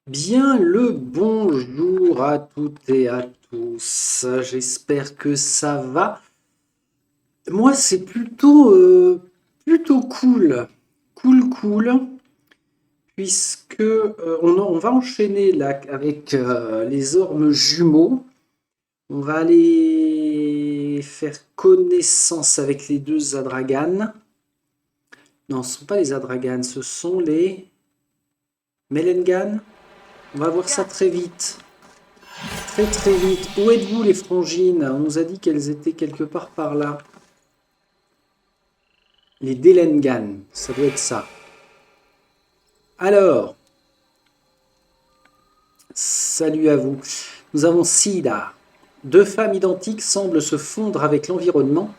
Bien le bonjour à toutes et à tous. J'espère que ça va. Moi, c'est plutôt cool. Cool, puisque on va enchaîner là avec les ormes jumeaux. On va aller faire connaissance avec les deux Zadragan. Non, ce ne sont pas les Zadragan, ce sont les Melengan. On va voir ça très vite. Très vite. Où êtes-vous les frangines? On nous a dit qu'elles étaient quelque part par là. Les Delengan, ça doit être ça. Alors, salut à vous. Nous avons Sida. Deux femmes identiques semblent se fondre avec l'environnement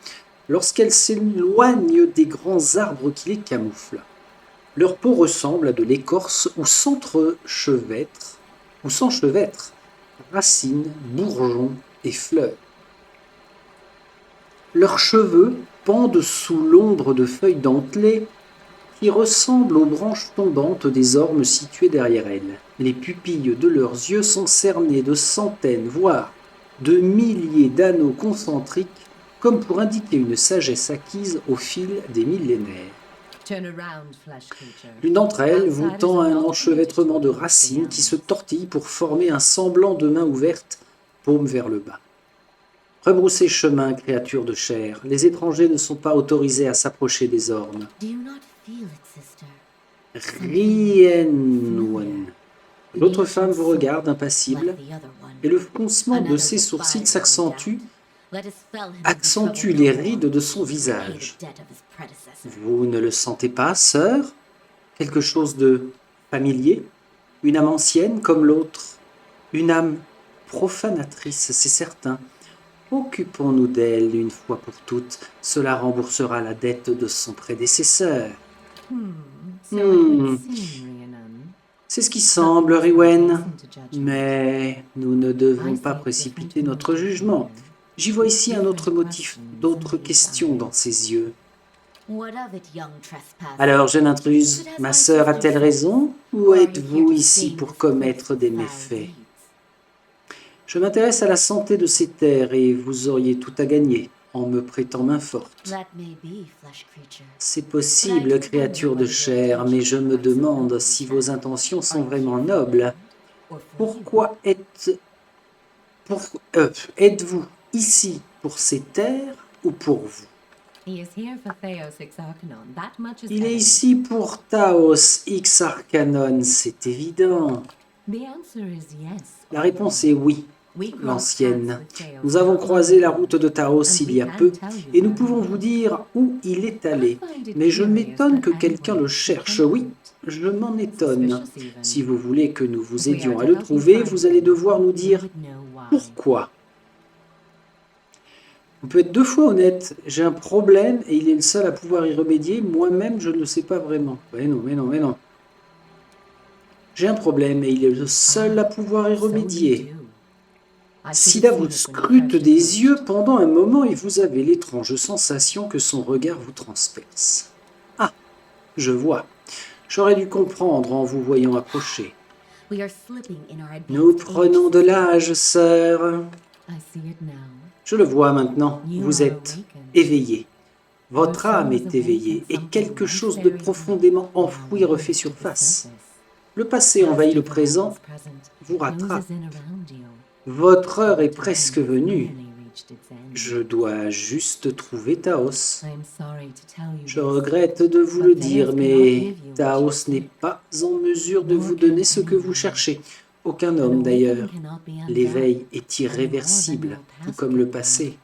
lorsqu'elles s'éloignent des grands arbres qui les camouflent. Leur peau ressemble à de l'écorce où s'enchevêtrent racines, bourgeons et fleurs. Leurs cheveux pendent sous l'ombre de feuilles dentelées qui ressemblent aux branches tombantes des ormes situés derrière elles. Les pupilles de leurs yeux sont cernées de centaines, voire de milliers d'anneaux concentriques, comme pour indiquer une sagesse acquise au fil des millénaires. L'une d'entre elles vous tend un enchevêtrement de racines qui se tortillent pour former un semblant de main ouverte, paume vers le bas. Rebroussez chemin, créatures de chair. Les étrangers ne sont pas autorisés à s'approcher des ormes. Rienwen. L'autre femme vous regarde, impassible, et le froncement de ses sourcils accentue les rides de son visage. Vous ne le sentez pas, sœur? Quelque chose de familier? Une âme ancienne comme l'autre? Une âme profanatrice, c'est certain. Occupons-nous d'elle une fois pour toutes. Cela remboursera la dette de son prédécesseur. C'est ce qui semble, Riwen. Mais nous ne devons pas précipiter notre jugement. J'y vois ici un autre motif, d'autres questions dans ses yeux. Alors, jeune intruse, ma sœur a-t-elle raison, ou êtes-vous ici pour commettre des méfaits? Je m'intéresse à la santé de ces terres et vous auriez tout à gagner en me prêtant main forte. C'est possible, créature de chair, mais je me demande si vos intentions sont vraiment nobles. Pourquoi êtes-vous ici pour ces terres ou pour vous? Il est ici pour Taos X Arcanon, c'est évident. La réponse est oui. L'ancienne. Nous avons croisé la route de Taos il y a peu, et nous pouvons vous dire où il est allé. Mais je m'étonne que quelqu'un le cherche. Oui, je m'en étonne. Si vous voulez que nous vous aidions à le trouver, vous allez devoir nous dire pourquoi. On peut être deux fois honnête. J'ai un problème et il est le seul à pouvoir y remédier. Moi-même, je ne le sais pas vraiment. Mais non. J'ai un problème et il est le seul à pouvoir y remédier. Sida vous scrute des yeux pendant un moment et vous avez l'étrange sensation que son regard vous transperce. Ah, je vois. J'aurais dû comprendre en vous voyant approcher. Nous prenons de l'âge, sœur. Je le vois maintenant, vous êtes éveillée. Votre âme est éveillée et quelque chose de profondément enfoui refait surface. Le passé envahit le présent, vous rattrape. Votre heure est presque venue. Je dois juste trouver Taos. Je regrette de vous le dire, mais Taos n'est pas en mesure de vous donner ce que vous cherchez. Aucun homme d'ailleurs. L'éveil est irréversible, tout comme le passé.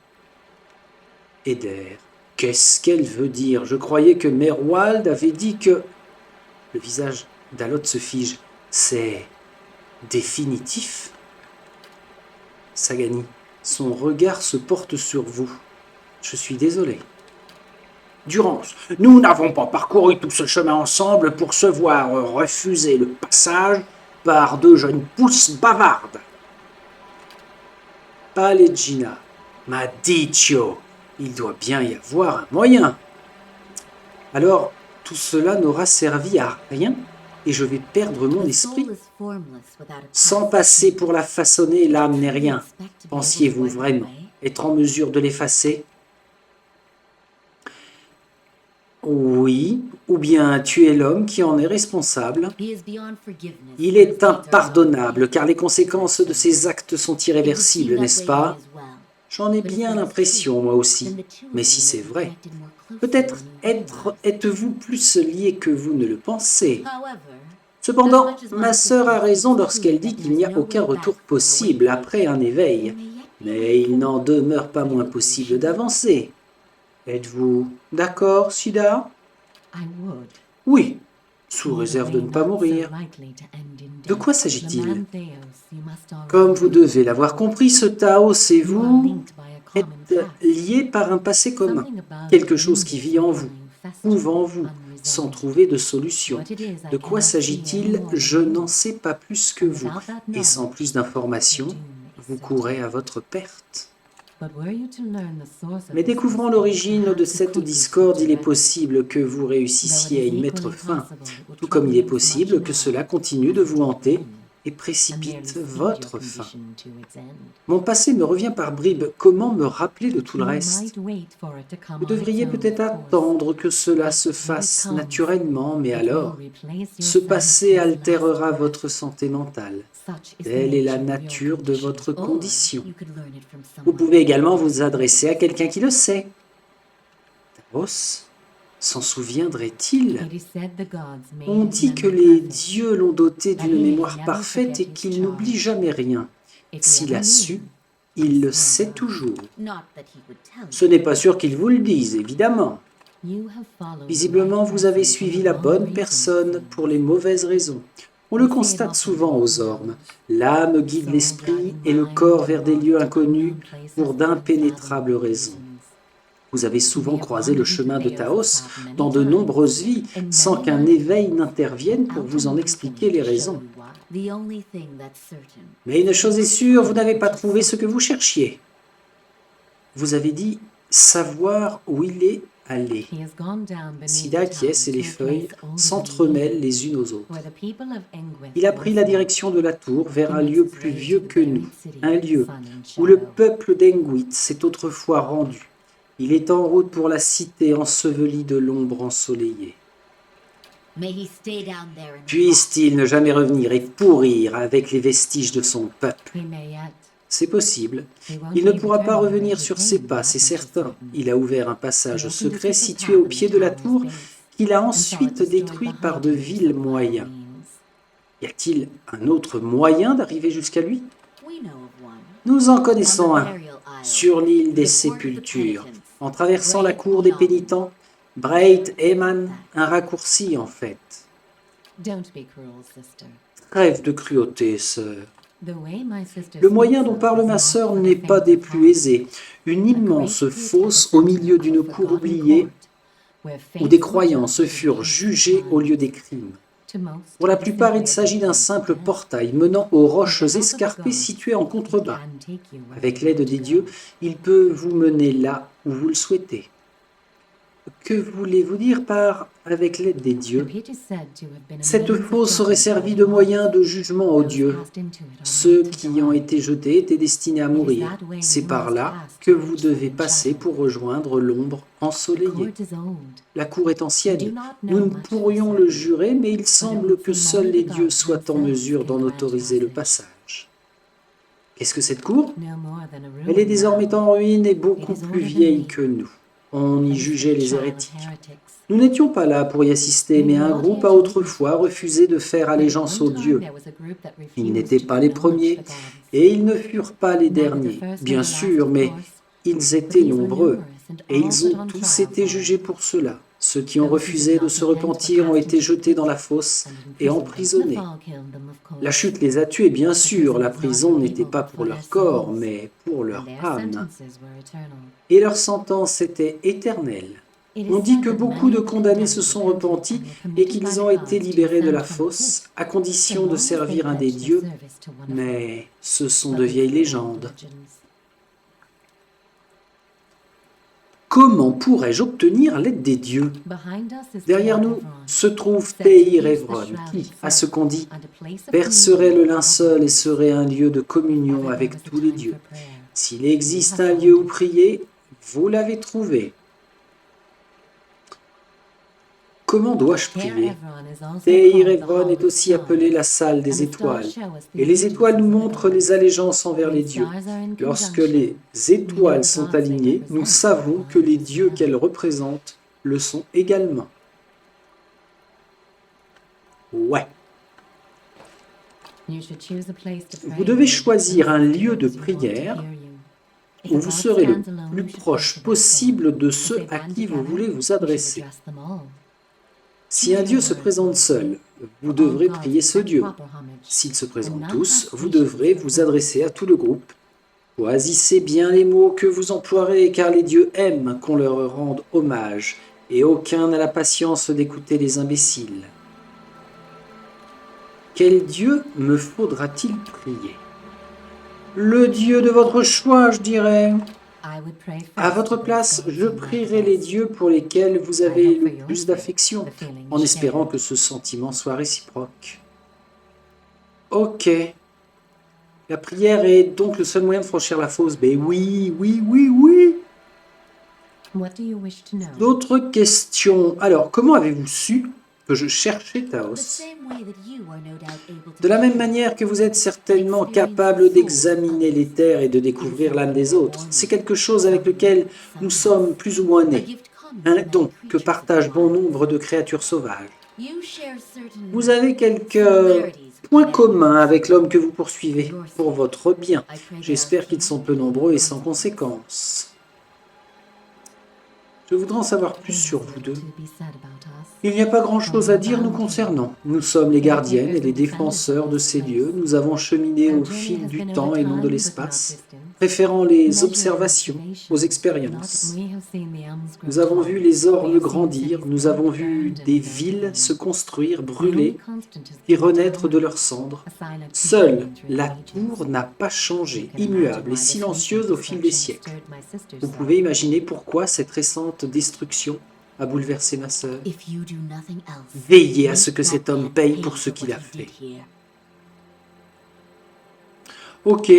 Eder, qu'est-ce qu'elle veut dire? Je croyais que Merwald avait dit que... Le visage d'Alot se fige. C'est définitif? Sagani, son regard se porte sur vous. Je suis désolé. Durance, nous n'avons pas parcouru tout ce chemin ensemble pour se voir refuser le passage par deux jeunes pousses bavardes. Palegina, Madiccio, il doit bien y avoir un moyen. Alors, tout cela n'aura servi à rien? et je vais perdre mon esprit. Sans passer pour la façonner, l'âme n'est rien. Pensiez-vous vraiment être en mesure de l'effacer? Oui, ou bien tu es l'homme qui en est responsable. Il est impardonnable, car les conséquences de ses actes sont irréversibles, n'est-ce pas? J'en ai bien l'impression, moi aussi. Mais si c'est vrai, peut-être êtes-vous plus lié que vous ne le pensez. Cependant, ma sœur a raison lorsqu'elle dit qu'il n'y a aucun retour possible après un éveil. Mais il n'en demeure pas moins possible d'avancer. Êtes-vous d'accord, Sida? Oui, sous réserve de ne pas mourir. De quoi s'agit-il? Comme vous devez l'avoir compris, ce Taos et vous êtes liés par un passé commun, quelque chose qui vit en vous, couve en vous, sans trouver de solution. De quoi s'agit-il? Je n'en sais pas plus que vous, et sans plus d'informations, vous courez à votre perte. Mais découvrant l'origine de cette discorde, il est possible que vous réussissiez à y mettre fin, tout comme il est possible que cela continue de vous hanter et précipite votre fin. Mon passé me revient par bribes, comment me rappeler de tout le reste? Vous devriez peut-être attendre que cela se fasse naturellement, mais alors, ce passé altérera votre santé mentale. Telle est la nature de votre condition. Vous pouvez également vous adresser à quelqu'un qui le sait. Taos s'en souviendrait-il? On dit que les dieux l'ont doté d'une mémoire parfaite et qu'il n'oublie jamais rien. S'il a su, il le sait toujours. Ce n'est pas sûr qu'il vous le dise, évidemment. Visiblement, vous avez suivi la bonne personne pour les mauvaises raisons. On le constate souvent aux ormes. L'âme guide l'esprit et le corps vers des lieux inconnus pour d'impénétrables raisons. Vous avez souvent croisé le chemin de Taos dans de nombreuses vies sans qu'un éveil n'intervienne pour vous en expliquer les raisons. Mais une chose est sûre, vous n'avez pas trouvé ce que vous cherchiez. Vous avez dit savoir où il est allé. Sida acquiesce et les feuilles s'entremêlent les unes aux autres. Il a pris la direction de la tour vers un lieu plus vieux que nous, un lieu où le peuple d'Engwit s'est autrefois rendu. Il est en route pour la cité ensevelie de l'ombre ensoleillée. Puisse-t-il ne jamais revenir et pourrir avec les vestiges de son peuple? C'est possible. Il ne pourra pas revenir sur ses pas, c'est certain. Il a ouvert un passage secret situé au pied de la tour qu'il a ensuite détruit par de vils moyens. Y a-t-il un autre moyen d'arriver jusqu'à lui? Nous en connaissons un, sur l'île des Sépultures, en traversant la cour des pénitents. Breit Eman, un raccourci en fait. Trêve de cruauté, sœur. Le moyen dont parle ma sœur n'est pas des plus aisés. Une immense fosse au milieu d'une cour oubliée où des croyants se furent jugés au lieu des crimes. Pour la plupart, il s'agit d'un simple portail menant aux roches escarpées situées en contrebas. Avec l'aide des dieux, il peut vous mener là où vous le souhaitez. Que voulez-vous dire par « avec l'aide des dieux » ? Cette fosse aurait servi de moyen de jugement aux dieux. Ceux qui y ont été jetés étaient destinés à mourir. C'est par là que vous devez passer pour rejoindre l'ombre ensoleillée. La cour est ancienne. Nous ne pourrions le jurer, mais il semble que seuls les dieux soient en mesure d'en autoriser le passage. Qu'est-ce que cette cour ? Elle est désormais en ruine et beaucoup plus vieille que nous. On y jugeait les hérétiques. Nous n'étions pas là pour y assister, mais un groupe a autrefois refusé de faire allégeance aux dieux. Ils n'étaient pas les premiers, et ils ne furent pas les derniers, bien sûr, mais ils étaient nombreux, et ils ont tous été jugés pour cela. Ceux qui ont refusé de se repentir ont été jetés dans la fosse et emprisonnés. La chute les a tués, bien sûr, la prison n'était pas pour leur corps, mais pour leur âme. Et leur sentence était éternelle. On dit que beaucoup de condamnés se sont repentis et qu'ils ont été libérés de la fosse, à condition de servir un des dieux, mais ce sont de vieilles légendes. Comment pourrais-je obtenir l'aide des dieux? Derrière nous se trouve Teir Evron, qui, à ce qu'on dit, percerait le linceul et serait un lieu de communion avec tous les dieux. S'il existe un lieu où prier, vous l'avez trouvé. Comment dois-je prier? Teir Evron est aussi appelée la salle des étoiles. Et les étoiles nous montrent les allégeances envers les dieux. Lorsque les étoiles sont alignées, nous savons que les dieux qu'elles représentent le sont également. Ouais. Vous devez choisir un lieu de prière où vous serez le plus proche possible de ceux à qui vous voulez vous adresser. Si un dieu se présente seul, vous devrez prier ce dieu. S'ils se présentent tous, vous devrez vous adresser à tout le groupe. Choisissez bien les mots que vous emploierez, car les dieux aiment qu'on leur rende hommage, et aucun n'a la patience d'écouter les imbéciles. Quel dieu me faudra-t-il prier? Le dieu de votre choix, je dirais. À votre place, je prierai les dieux pour lesquels vous avez le plus d'affection, en espérant que ce sentiment soit réciproque. Ok. La prière est donc le seul moyen de franchir la fosse. Ben oui, oui, oui, oui. D'autres questions. Alors, comment avez-vous su que je cherchais Taos? De la même manière que vous êtes certainement capable d'examiner les terres et de découvrir l'âme des autres, c'est quelque chose avec lequel nous sommes plus ou moins nés, un don que partagent bon nombre de créatures sauvages. Vous avez quelques points communs avec l'homme que vous poursuivez, pour votre bien. J'espère qu'ils sont peu nombreux et sans conséquences. Je voudrais en savoir plus sur vous deux. Il n'y a pas grand-chose à dire nous concernant. Nous sommes les gardiennes et les défenseurs de ces lieux. Nous avons cheminé au fil du temps et non de l'espace, préférant les observations aux expériences. Nous avons vu les ormes grandir, nous avons vu des villes se construire, brûler, puis renaître de leurs cendres. Seule la tour n'a pas changé, immuable et silencieuse au fil des siècles. Vous pouvez imaginer pourquoi cette récente destruction a bouleversé ma sœur. Veillez à ce que cet homme paye pour ce qu'il a fait. Ok,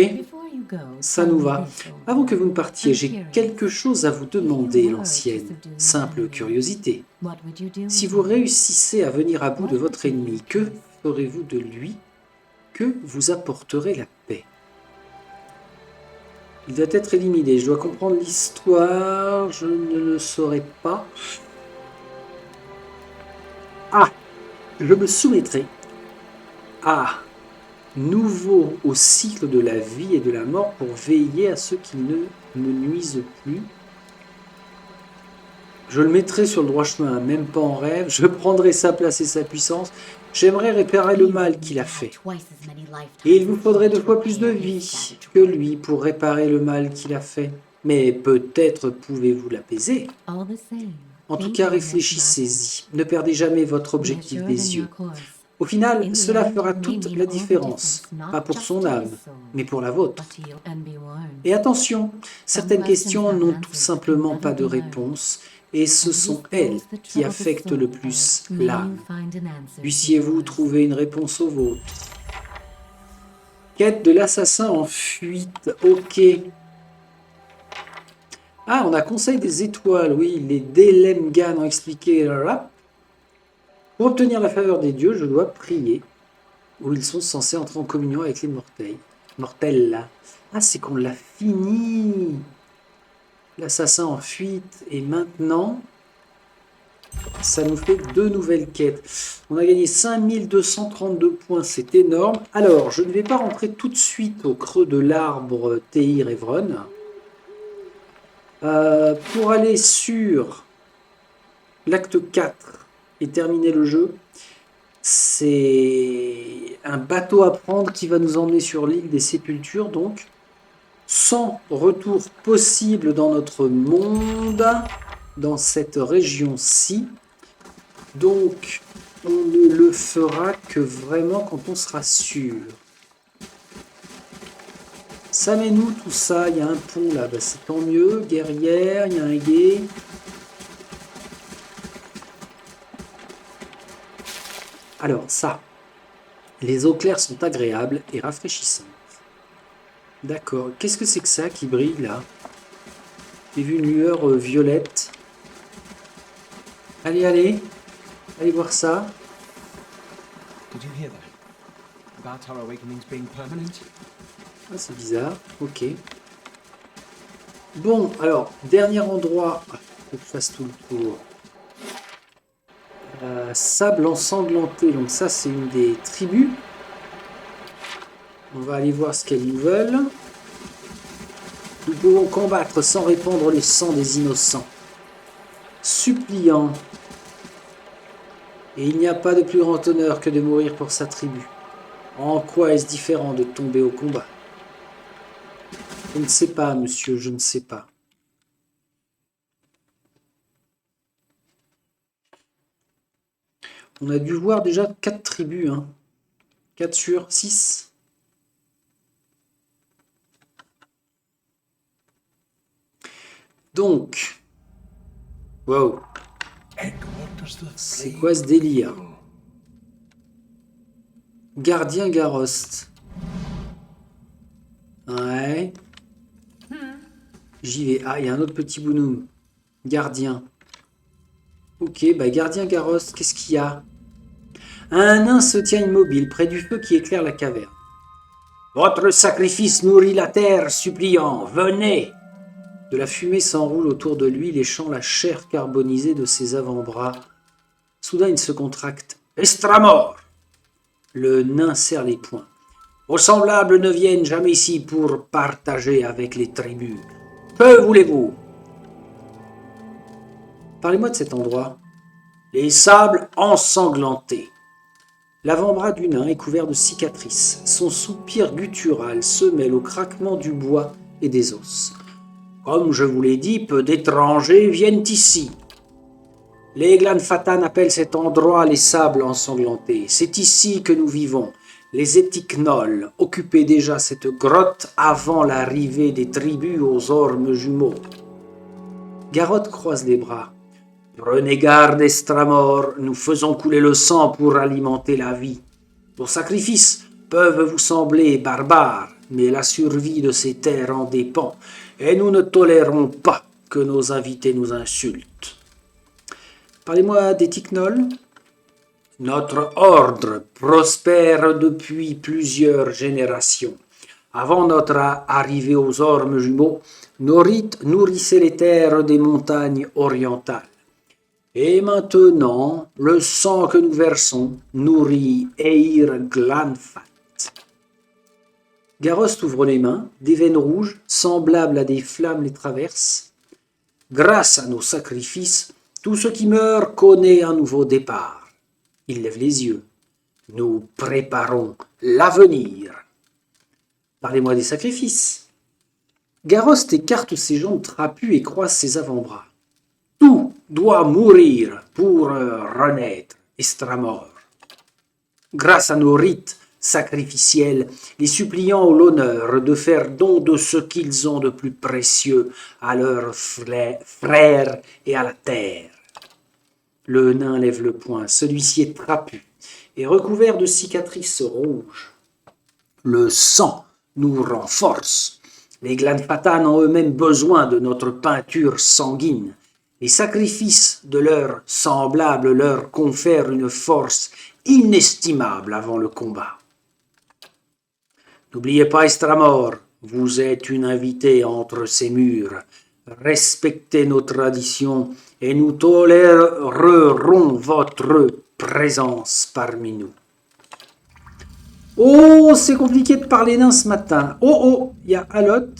ça nous va. Avant que vous ne partiez, j'ai quelque chose à vous demander, l'ancienne. Simple curiosité. Si vous réussissez à venir à bout de votre ennemi, que ferez-vous de lui? Que vous apporterez la paix? Il doit être éliminé. Je dois comprendre l'histoire. Je ne le saurais pas. Ah, je me soumettrai à nouveau au cycle de la vie et de la mort pour veiller à ce qu'il ne me nuise plus. Je le mettrai sur le droit chemin, même pas en rêve. Je prendrai sa place et sa puissance. J'aimerais réparer le mal qu'il a fait. Et il vous faudrait 2 fois plus de vie que lui pour réparer le mal qu'il a fait. Mais peut-être pouvez-vous l'apaiser. En tout cas, réfléchissez-y. Ne perdez jamais votre objectif des yeux. Au final, cela fera toute la différence. Pas pour son âme, mais pour la vôtre. Et attention, certaines questions n'ont tout simplement pas de réponse. Et ce sont elles qui affectent le plus l'âme. Puissiez-vous trouver une réponse aux vôtres. Quête de l'assassin en fuite. Ok. Ah, on a Conseil des étoiles. Oui, les Délemgan ont expliqué. Pour obtenir la faveur des dieux, je dois prier. Où ils sont censés entrer en communion avec les mortels. Mortels, là. Ah, c'est qu'on l'a fini. L'assassin en fuite. Et maintenant, ça nous fait 2 nouvelles quêtes. On a gagné 5232 points, c'est énorme. Alors, je ne vais pas rentrer tout de suite au creux de l'arbre Teir Evron. Pour aller sur l'acte 4 et terminer le jeu, c'est un bateau à prendre qui va nous emmener sur l'île des Sépultures, donc sans retour possible dans notre monde, dans cette région-ci. Donc, on ne le fera que vraiment quand on sera sûr. Ça met nous tout ça, il y a un pont là, bah, c'est tant mieux, guerrière, il y a un guet. Alors ça, les eaux claires sont agréables et rafraîchissantes. D'accord, qu'est-ce que c'est que ça qui brille là? J'ai vu une lueur violette. Allez, allez, allez voir ça. Did you hear that? About our awakenings being permanent? Ah, c'est bizarre, ok. Bon, alors, dernier endroit, faut que je fasse tout le tour. Sable ensanglanté, donc ça c'est une des tribus. On va aller voir ce qu'elles nous veulent. Nous pouvons combattre sans répandre le sang des innocents. Suppliant. Et il n'y a pas de plus grand honneur que de mourir pour sa tribu. En quoi est-ce différent de tomber au combat? Je ne sais pas, monsieur, je ne sais pas. On a dû voir déjà 4 tribus, hein. 4 sur 6. Donc, wow. C'est quoi ce délire? Gardien Garrost. Ouais. J'y vais. Ah, il y a un autre petit bonhomme. Gardien. Ok, bah gardien Garrost, qu'est-ce qu'il y a? Un nain se tient immobile près du feu qui éclaire la caverne. Votre sacrifice nourrit la terre, suppliant, venez! De la fumée s'enroule autour de lui, léchant la chair carbonisée de ses avant-bras. Soudain, il se contracte. Estramor! Le nain serre les poings. Vos semblables ne viennent jamais ici pour partager avec les tribus. Que voulez-vous? Parlez-moi de cet endroit. Les sables ensanglantés. L'avant-bras du nain est couvert de cicatrices. Son soupir guttural se mêle au craquement du bois et des os. Comme je vous l'ai dit, peu d'étrangers viennent ici. Les Glanfatan appellent cet endroit les sables ensanglantés. C'est ici que nous vivons. Les Étiquenols occupaient déjà cette grotte avant l'arrivée des tribus aux ormes jumeaux. Garrotte croise les bras. Prenez garde, Estramor, nous faisons couler le sang pour alimenter la vie. Vos sacrifices peuvent vous sembler barbares, mais la survie de ces terres en dépend, et nous ne tolérons pas que nos invités nous insultent. Parlez-moi des Tiquenols. Notre ordre prospère depuis plusieurs générations. Avant notre arrivée aux ormes jumeaux, nos rites nourrissaient les terres des montagnes orientales. Et maintenant, le sang que nous versons nourrit Eir Glanfat. Garrost ouvre les mains, des veines rouges, semblables à des flammes, les traversent. Grâce à nos sacrifices, tout ce qui meurt connaît un nouveau départ. Il lève les yeux. Nous préparons l'avenir. Parlez-moi des sacrifices. Garrost écarte ses jambes trapues et croise ses avant-bras. Tout doit mourir pour renaître, Estramor. Grâce à nos rites sacrificiels, les suppliants ont l'honneur de faire don de ce qu'ils ont de plus précieux à leurs frères et à la terre. Le nain lève le poing, celui-ci est trapu et recouvert de cicatrices rouges. Le sang nous renforce. Les Glanfatan ont eux-mêmes besoin de notre peinture sanguine. Les sacrifices de leurs semblables leur confèrent une force inestimable avant le combat. N'oubliez pas, Estramor, vous êtes une invitée entre ces murs. Respectez nos traditions et nous tolérerons votre présence parmi nous. Oh, c'est compliqué de parler nain ce matin. Oh, il y a Alot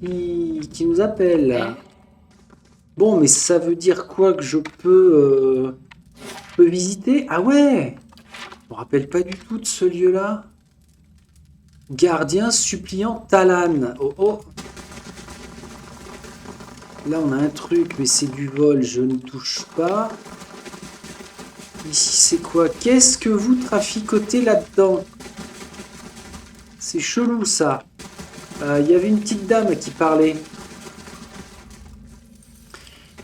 qui nous appelle. Bon, mais ça veut dire quoi que je peux visiter? Ah ouais! Je me rappelle pas du tout de ce lieu-là. Gardien suppliant Talan. Oh. Là, on a un truc, mais c'est du vol, je ne touche pas. Ici, c'est quoi? Qu'est-ce que vous traficotez là-dedans? C'est chelou, ça. Il y avait une petite dame qui parlait.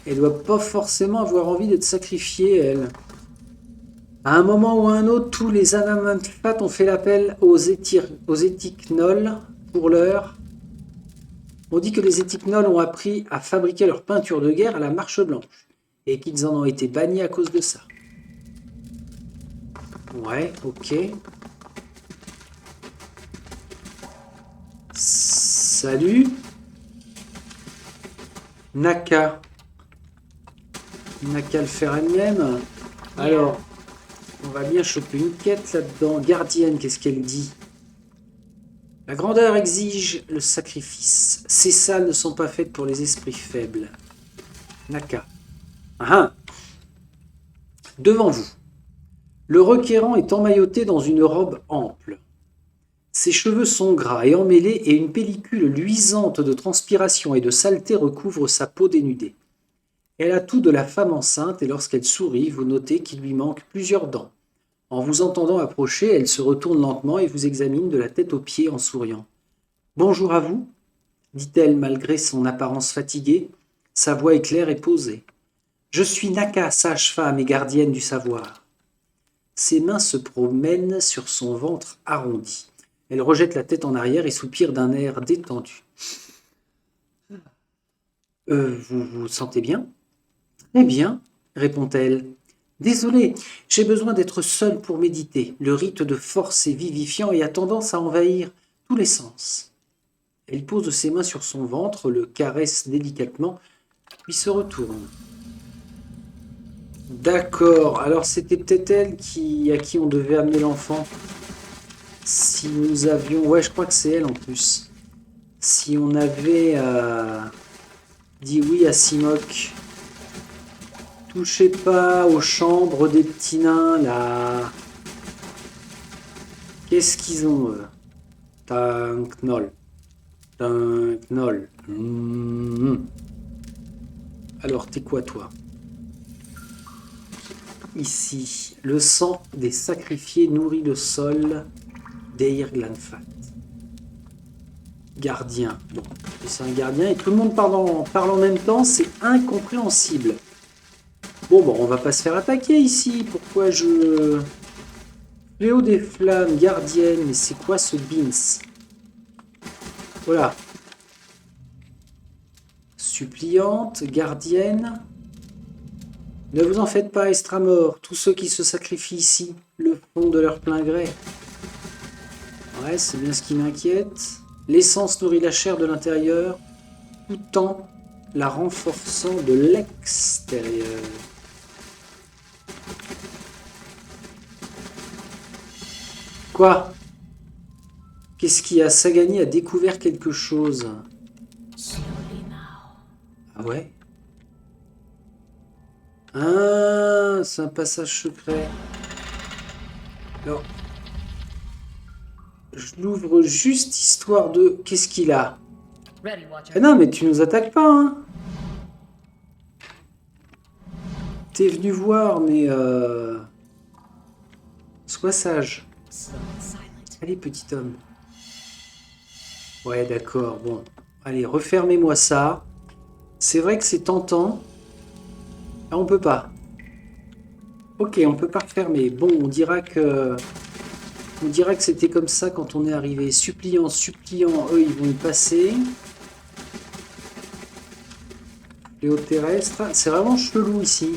Elle doit pas forcément avoir envie d'être sacrifiée, elle. À un moment ou à un autre, tous les Anamanfat ont fait l'appel aux Étiquenols. Pour l'heure, on dit que les Étiquenols ont appris à fabriquer leur peinture de guerre à la marche blanche et qu'ils en ont été bannis à cause de ça. Ouais, ok. Salut. Naka. Naka le faire elle-même. Alors, on va bien choper une quête là-dedans. Gardienne, qu'est-ce qu'elle dit? La grandeur exige le sacrifice. Ces salles ne sont pas faites pour les esprits faibles. Naka. Ah. Devant vous. Le requérant est emmailloté dans une robe ample. Ses cheveux sont gras et emmêlés et une pellicule luisante de transpiration et de saleté recouvre sa peau dénudée. Elle a tout de la femme enceinte et lorsqu'elle sourit, vous notez qu'il lui manque plusieurs dents. En vous entendant approcher, elle se retourne lentement et vous examine de la tête aux pieds en souriant. « Bonjour à vous » dit-elle malgré son apparence fatiguée. Sa voix est claire et posée. « Je suis Naka, sage-femme et gardienne du savoir. » Ses mains se promènent sur son ventre arrondi. Elle rejette la tête en arrière et soupire d'un air détendu. Vous vous sentez bien ? Très bien, répond-elle. Désolée, j'ai besoin d'être seule pour méditer. Le rite de force est vivifiant et a tendance à envahir tous les sens. Elle pose ses mains sur son ventre, le caresse délicatement, puis se retourne. D'accord, alors c'était peut-être elle à qui on devait amener l'enfant. Si nous avions... Ouais, je crois que c'est elle en plus. Si on avait dit oui à Simok. Touchez pas aux chambres des petits nains, là. Qu'est-ce qu'ils ont, eux? Tanknol. Tanknol. Alors, t'es quoi, toi? Ici, le sang des sacrifiés nourrit le sol d'Eirglanfat. Gardien. Bon, c'est un gardien et tout le monde parle en même temps, c'est incompréhensible. Bon, on va pas se faire attaquer ici. Pourquoi je... Fléau des flammes, gardienne, mais c'est quoi ce Beans? Voilà. Suppliante, gardienne. Ne vous en faites pas, Estramor. Tous ceux qui se sacrifient ici le font de leur plein gré. Ouais, c'est bien ce qui m'inquiète. L'essence nourrit la chair de l'intérieur, tout en la renforçant de l'extérieur. Quoi? Qu'est-ce qu'il y a? Sagani a découvert quelque chose. Ah ouais? Ah, c'est un passage secret. Alors, je l'ouvre juste histoire de... Qu'est-ce qu'il a? Ah non, mais tu nous attaques pas, hein? T'es venu voir, mais... Sois sage. Allez, petit homme. Ouais, d'accord, bon. Allez, refermez-moi ça. C'est vrai que c'est tentant. Ah, on peut pas. Ok, on peut pas refermer. Bon, on dira que c'était comme ça quand on est arrivé. Suppliant, eux, ils vont y passer. Léo terrestre. C'est vraiment chelou ici.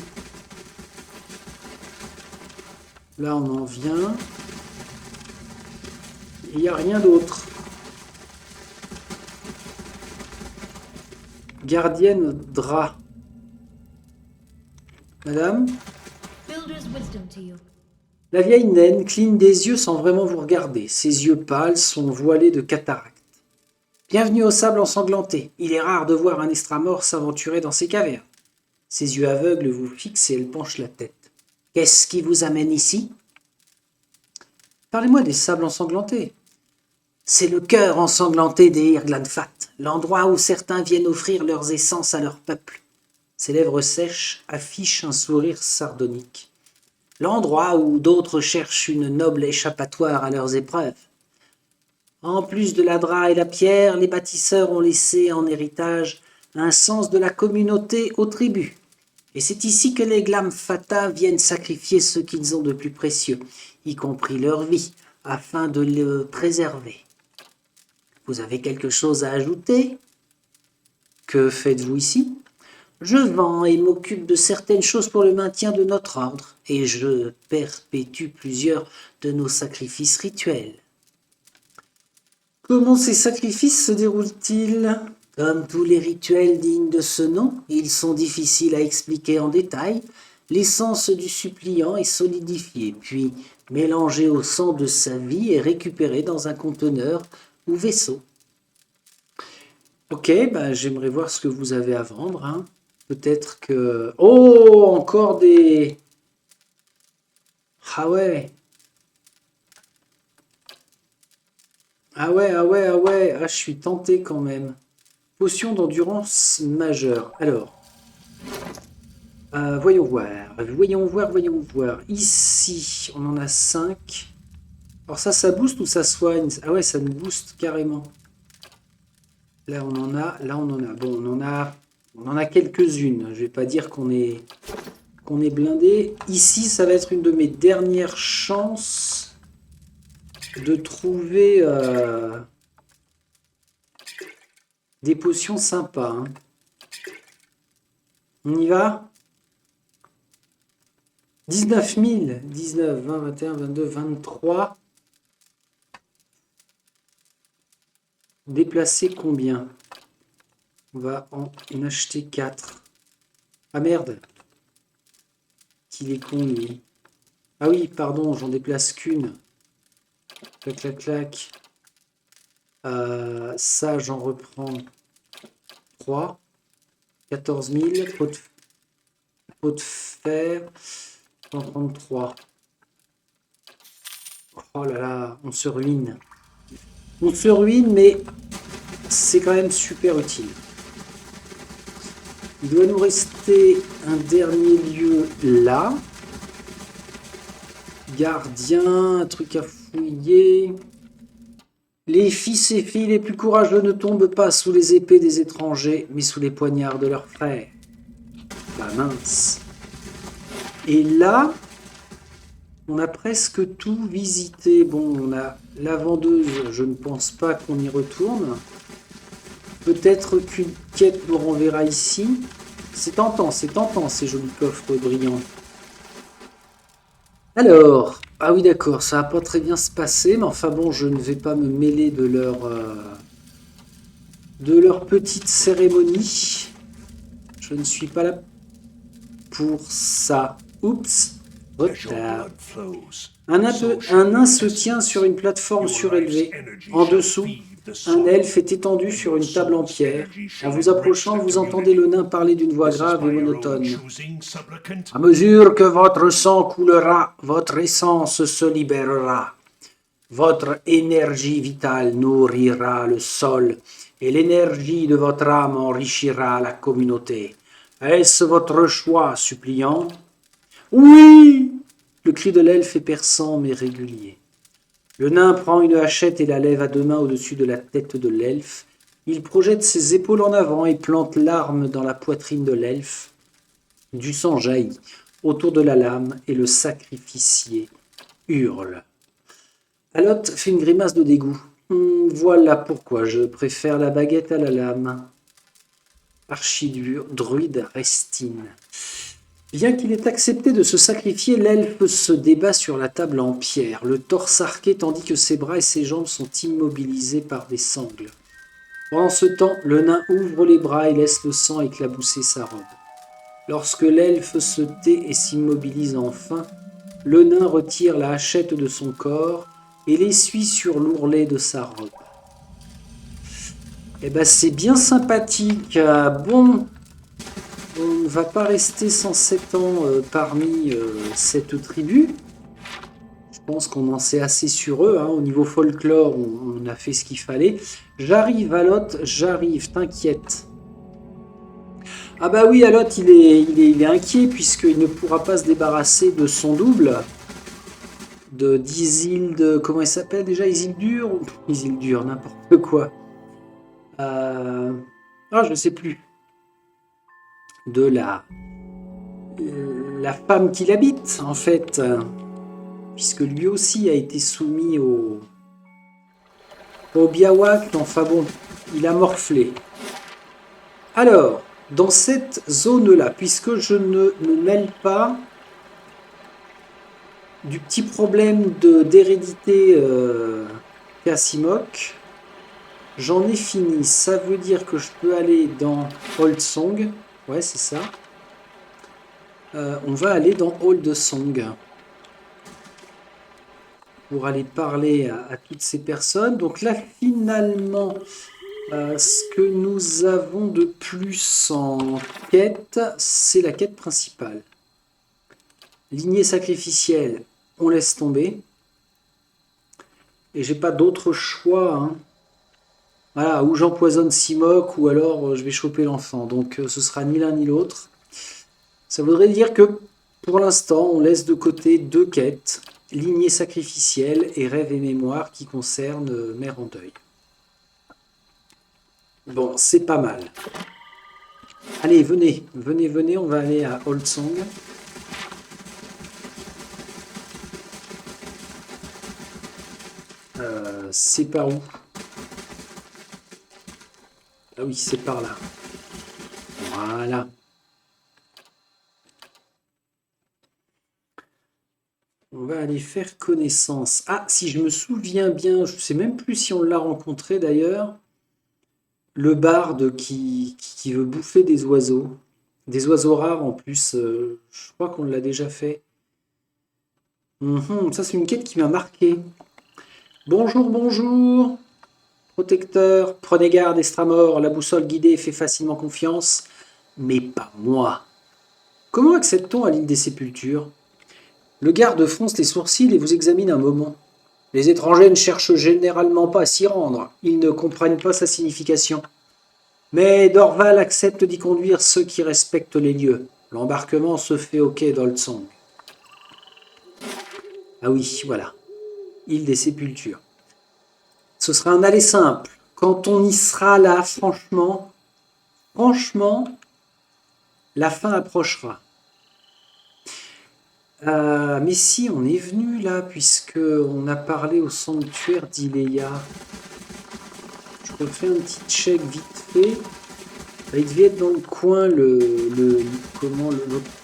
Là, on en vient. Il n'y a rien d'autre. Gardienne Dra. Madame? La vieille naine cligne des yeux sans vraiment vous regarder. Ses yeux pâles sont voilés de cataracte. Bienvenue au sable ensanglanté. Il est rare de voir un Estramor s'aventurer dans ces cavernes. Ses yeux aveugles vous fixent et elle penche la tête. Qu'est-ce qui vous amène ici? Parlez-moi des sables ensanglantés. C'est le cœur ensanglanté des Irglanfat, l'endroit où certains viennent offrir leurs essences à leur peuple. Ses lèvres sèches affichent un sourire sardonique. L'endroit où d'autres cherchent une noble échappatoire à leurs épreuves. En plus de la drap et la pierre, les bâtisseurs ont laissé en héritage un sens de la communauté aux tribus. Et c'est ici que les Glam Fata viennent sacrifier ce qu'ils ont de plus précieux, y compris leur vie, afin de le préserver. Vous avez quelque chose à ajouter? Que faites-vous ici? Je vends et m'occupe de certaines choses pour le maintien de notre ordre, et je perpétue plusieurs de nos sacrifices rituels. Comment ces sacrifices se déroulent-ils? Comme tous les rituels dignes de ce nom, ils sont difficiles à expliquer en détail. L'essence du suppliant est solidifiée, puis mélangée au sang de sa vie et récupérée dans un conteneur ou vaisseau. Ok, j'aimerais voir ce que vous avez à vendre. Hein. Peut-être que... Oh, encore des... Ah ouais. Ah ouais. Ah, je suis tenté quand même. Potion d'endurance majeure. Alors, voyons voir. Ici, on en a 5. Alors ça booste ou ça soigne? Ah ouais, ça nous booste carrément. Là, on en a. Bon, on en a quelques-unes. Je vais pas dire qu'on est blindé. Ici, ça va être une de mes dernières chances de trouver des potions sympas. Hein. On y va? 19 000. 19, 20, 21, 22, 23. Déplacer combien? On va en acheter 4. Ah merde. Qu'il est con, lui. Ah oui, pardon, j'en déplace qu'une. Clac. Ça, j'en reprends 3. 14 000. Pot de fer. 133. Oh là là, on se ruine. On se ruine, mais c'est quand même super utile. Il doit nous rester un dernier lieu là. Gardien, un truc à fouiller. Les fils et filles les plus courageux ne tombent pas sous les épées des étrangers, mais sous les poignards de leurs frères. Bah mince. Et là, on a presque tout visité. Bon, on a la vendeuse, je ne pense pas qu'on y retourne. Peut-être qu'une quête nous renverra ici. C'est tentant, ces jolis coffres brillants. Alors, ah oui d'accord, ça va pas très bien se passer, mais enfin bon, je ne vais pas me mêler de leur petite cérémonie. Je ne suis pas là pour ça. Oups, retard. Un nain se tient sur une plateforme surélevée. En dessous, un elfe est étendu sur une table en pierre. En vous approchant, vous entendez le nain parler d'une voix grave et monotone. À mesure que votre sang coulera, votre essence se libérera. Votre énergie vitale nourrira le sol et l'énergie de votre âme enrichira la communauté. Est-ce votre choix, suppliant? Oui! Le cri de l'elfe est perçant mais régulier. Le nain prend une hachette et la lève à 2 mains au-dessus de la tête de l'elfe. Il projette ses épaules en avant et plante l'arme dans la poitrine de l'elfe. Du sang jaillit autour de la lame et le sacrificier hurle. Aloth fait une grimace de dégoût. Voilà pourquoi je préfère la baguette à la lame. Archidruide restine. Bien qu'il ait accepté de se sacrifier, l'elfe se débat sur la table en pierre, le torse arqué tandis que ses bras et ses jambes sont immobilisés par des sangles. Pendant ce temps, le nain ouvre les bras et laisse le sang éclabousser sa robe. Lorsque l'elfe se tait et s'immobilise enfin, le nain retire la hachette de son corps et l'essuie sur l'ourlet de sa robe. Eh ben c'est bien sympathique. Bon, on ne va pas rester 107 ans parmi cette tribu. Je pense qu'on en sait assez sur eux. Hein. Au niveau folklore, on a fait ce qu'il fallait. J'arrive, Aloth, j'arrive, t'inquiète. Ah bah oui, Aloth, il est inquiet puisqu'il ne pourra pas se débarrasser de son double. d'Isilde, comment elle s'appelle déjà? Isildur? Isildur, n'importe quoi. Je sais plus. De la femme qui l'habite, en fait. Puisque lui aussi a été soumis au Biawak. Enfin bon, il a morflé. Alors, dans cette zone-là, puisque je ne me mêle pas du petit problème d'hérédité Casimok, j'en ai fini. Ça veut dire que je peux aller dans Old Song. Ouais, c'est ça. On va aller dans Old Song pour aller parler à toutes ces personnes. Donc là, finalement, ce que nous avons de plus en quête, c'est la quête principale. Lignée sacrificielle, on laisse tomber. Et j'ai pas d'autre choix. Hein. Voilà, ou j'empoisonne Simok, ou alors je vais choper l'enfant. Donc ce sera ni l'un ni l'autre. Ça voudrait dire que pour l'instant, on laisse de côté deux quêtes, lignée sacrificielle et rêve et mémoire qui concernent Mère en deuil. Bon, c'est pas mal. Allez, venez, venez, venez, on va aller à Old Song. C'est par où? Ah oui, c'est par là. Voilà. On va aller faire connaissance. Ah, si je me souviens bien, je ne sais même plus si on l'a rencontré d'ailleurs, le barde qui veut bouffer des oiseaux rares en plus, je crois qu'on l'a déjà fait. Ça c'est une quête qui m'a marqué. Bonjour, bonjour, protecteur, prenez garde Estramor, la boussole guidée fait facilement confiance, mais pas moi. Comment accède-t-on à l'île des Sépultures? Le garde fronce les sourcils et vous examine un moment. Les étrangers ne cherchent généralement pas à s'y rendre, ils ne comprennent pas sa signification. Mais Dorval accepte d'y conduire ceux qui respectent les lieux. L'embarquement se fait au quai d'Oldsong. Ah oui, voilà. Île des Sépultures. Ce sera un aller simple. Quand on y sera là, franchement, la fin approchera. Mais si, on est venu là, puisque on a parlé au sanctuaire d'Iléa. Je refais un petit check vite fait. Il devait être dans le coin, l'autre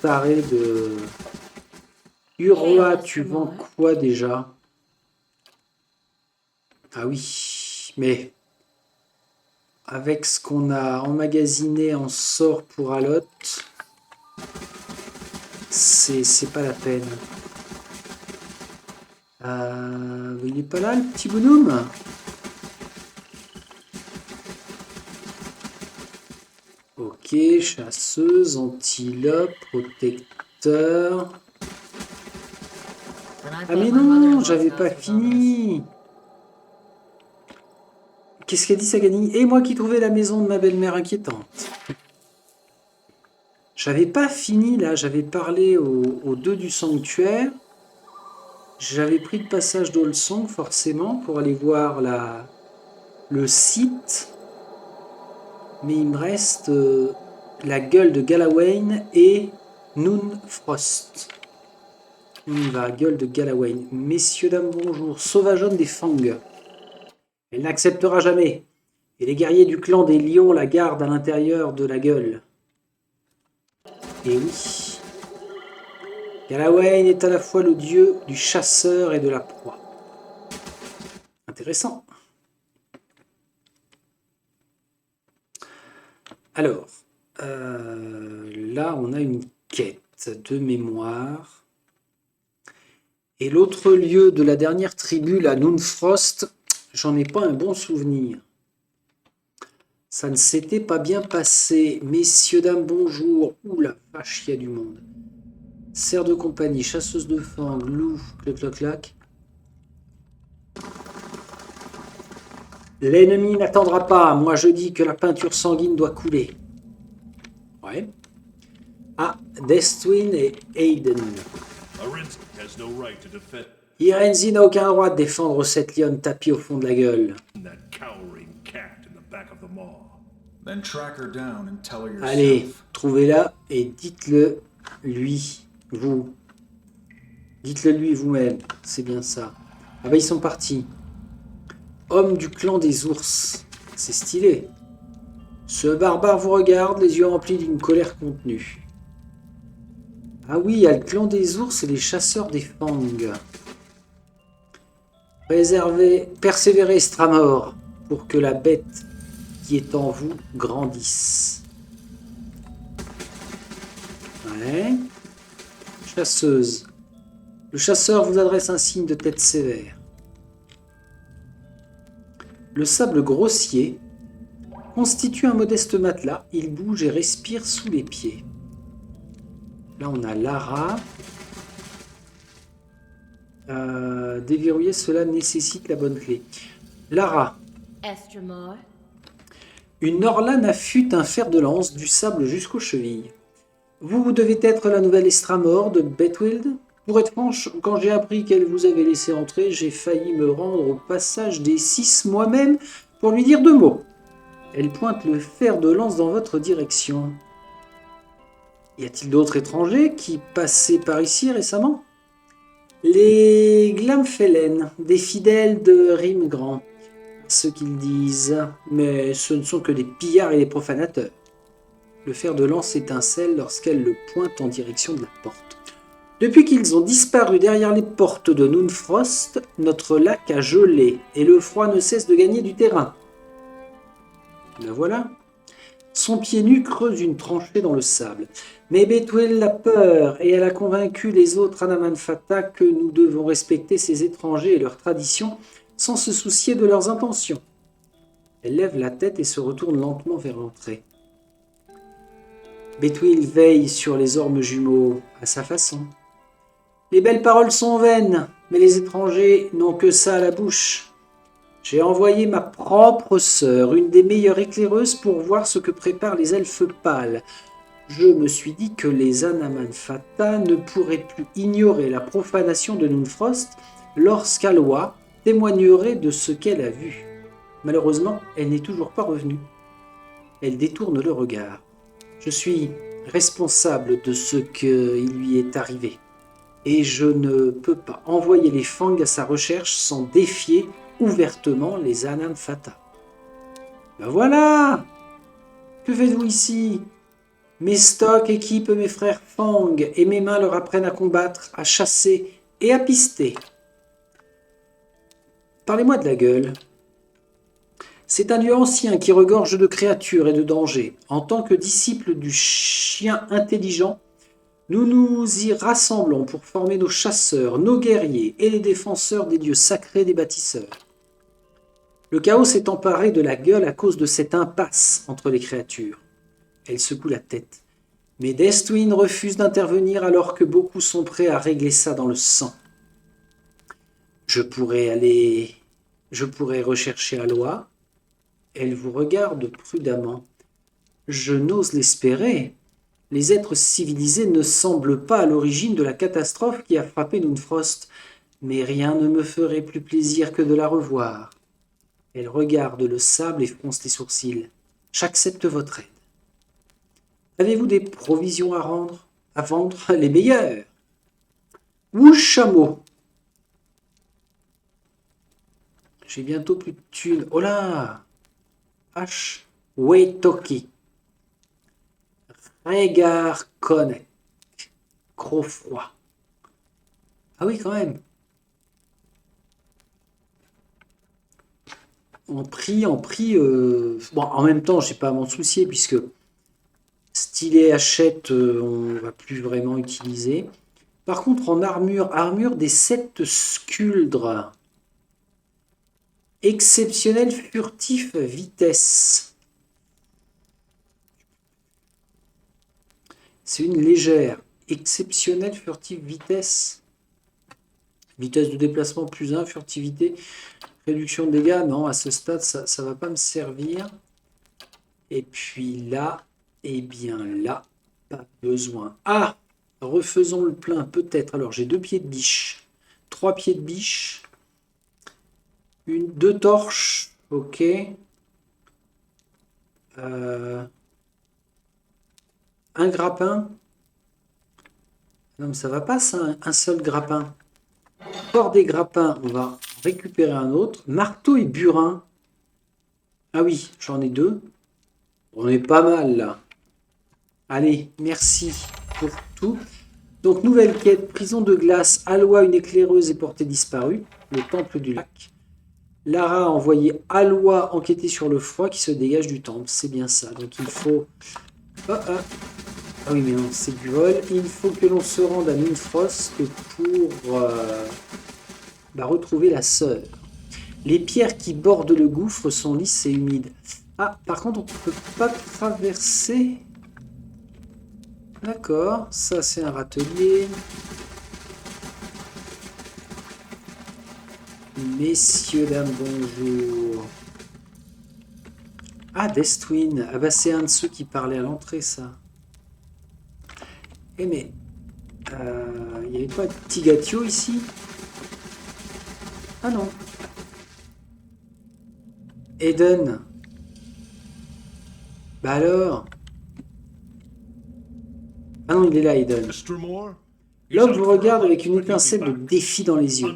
taré de... Urwa, tu vends quoi déjà? Ah oui, mais avec ce qu'on a emmagasiné en sort pour Alot, c'est pas la peine. Il est pas là le petit bonhomme? Ok, chasseuse, antilope, protecteur. Ah mais non, j'avais pas fini. Qu'est-ce qu'a dit Sagani? Et moi qui trouvais la maison de ma belle-mère inquiétante. J'avais pas fini là, j'avais parlé aux deux du sanctuaire. J'avais pris le passage d'Olsong forcément pour aller voir le site. Mais il me reste la gueule de Galawain et Noonfrost. On y va, gueule de Galawain. Messieurs, dames, bonjour. Sauvageonne des Fang. Elle n'acceptera jamais. Et les guerriers du clan des lions la gardent à l'intérieur de la gueule. Et oui. Galawain est à la fois le dieu du chasseur et de la proie. Intéressant. Alors, là, on a une quête de mémoire. Et l'autre lieu de la dernière tribu, la Noonfrost, j'en ai pas un bon souvenir. Ça ne s'était pas bien passé. Messieurs, dames, bonjour. Ouh la vache, il y a du monde. Serre de compagnie, chasseuse de fang, loup, clac, clac, clac. L'ennemi n'attendra pas. Moi, je dis que la peinture sanguine doit couler. Ouais. Ah, Deathwing et Aiden. Irenzi n'a aucun droit de défendre cette lionne tapie au fond de la gueule. That cowering cat in the back of the mall. Then track her down and tell her Allez, yourself. trouvez-la et dites-le lui, vous. Dites-le lui vous-même, c'est bien ça. Ah bah ils sont partis. Homme du clan des ours. C'est stylé. Ce barbare vous regarde, les yeux remplis d'une colère contenue. Ah oui, il y a le clan des ours et les chasseurs des fangs. Persévérez, Stramor, pour que la bête qui est en vous grandisse. Ouais. Chasseuse. Le chasseur vous adresse un signe de tête sévère. Le sable grossier constitue un modeste matelas. Il bouge et respire sous les pieds. Là, on a Lara. Déverrouiller cela nécessite la bonne clé. Lara. Estremor, Une orlane affûte un fer de lance du sable jusqu'aux chevilles. Vous devez être la nouvelle Estramor de Betwild. Pour être franche, quand j'ai appris qu'elle vous avait laissé entrer, j'ai failli me rendre au passage des 6 moi-même pour lui dire 2 mots. Elle pointe le fer de lance dans votre direction. Y a-t-il d'autres étrangers qui passaient par ici récemment? Les Glamfellen, des fidèles de Rimgrand, ce qu'ils disent, mais ce ne sont que des pillards et des profanateurs. Le fer de lance étincelle lorsqu'elle le pointe en direction de la porte. Depuis qu'ils ont disparu derrière les portes de Noonfrost, notre lac a gelé et le froid ne cesse de gagner du terrain. La voilà. Son pied nu creuse une tranchée dans le sable. Mais Bethuel a peur et elle a convaincu les autres Anamanfata que nous devons respecter ces étrangers et leurs traditions sans se soucier de leurs intentions. Elle lève la tête et se retourne lentement vers l'entrée. Bethuel veille sur les ormes jumeaux à sa façon. Les belles paroles sont vaines, mais les étrangers n'ont que ça à la bouche. J'ai envoyé ma propre sœur, une des meilleures éclaireuses, pour voir ce que préparent les elfes pâles. Je me suis dit que les Anamanfata ne pourraient plus ignorer la profanation de Noonfrost lorsqu'Aloa témoignerait de ce qu'elle a vu. Malheureusement, elle n'est toujours pas revenue. Elle détourne le regard. Je suis responsable de ce qui lui est arrivé. Et je ne peux pas envoyer les Fangs à sa recherche sans défier ouvertement les Anamanfata. Ben voilà! Que faites-vous ici? Mes stocks équipent mes frères Fang et mes mains leur apprennent à combattre, à chasser et à pister. Parlez-moi de la gueule. C'est un lieu ancien qui regorge de créatures et de dangers. En tant que disciples du chien intelligent, nous nous y rassemblons pour former nos chasseurs, nos guerriers et les défenseurs des dieux sacrés des bâtisseurs. Le chaos s'est emparé de la gueule à cause de cette impasse entre les créatures. Elle secoue la tête. Mais Deathwing refuse d'intervenir alors que beaucoup sont prêts à régler ça dans le sang. Je pourrais rechercher Aloa. Elle vous regarde prudemment. Je n'ose l'espérer. Les êtres civilisés ne semblent pas à l'origine de la catastrophe qui a frappé Noonfrost, mais rien ne me ferait plus plaisir que de la revoir. Elle regarde le sable et fronce les sourcils. J'accepte votre aide. Avez-vous des provisions à vendre? Les meilleures. Ou chameau. J'ai bientôt plus de thunes. Oh là! H. Weitoki. Régard Konek. Gros froid. Ah oui, quand même. En prix. Bon, en même temps, j'ai pas à m'en soucier puisque stylet achète, on va plus vraiment utiliser. Par contre, en armure des 7 sculdres. Exceptionnel furtif vitesse. C'est une légère. Exceptionnel furtif vitesse. Vitesse de déplacement plus 1, furtivité. Réduction de dégâts, non, à ce stade, ça ne va pas me servir. Et puis là, eh bien là, pas besoin. Ah, refaisons le plein, peut-être. Alors, j'ai 2 pieds de biche. 3 pieds de biche. 2 torches. Ok. Un grappin. Non, mais ça va pas, ça, un seul grappin. Hors des grappins, on va récupérer un autre. Marteau et burin. Ah oui, j'en ai 2. On est pas mal, là. Allez, merci pour tout. Donc, nouvelle quête, prison de glace. Aloy, une éclaireuse, est portée disparue. Le temple du lac. Lara a envoyé Aloy enquêter sur le froid qui se dégage du temple. C'est bien ça. Donc, il faut... Ah oui, mais non, c'est du vol. Il faut que l'on se rende à Ninfrost pour retrouver la sœur. Les pierres qui bordent le gouffre sont lisses et humides. Ah, par contre, on ne peut pas traverser. D'accord, ça c'est un râtelier. Messieurs, dames, bonjour. Ah, Deathwing. Ah bah c'est un de ceux qui parlait à l'entrée, ça. Eh mais... il n'y avait pas de Tigatio ici? Ah non. Eden. Bah alors? Ah non, il est là, Eden. Mr. Moore? L'homme vous regarde avec une étincelle de défi dans les yeux.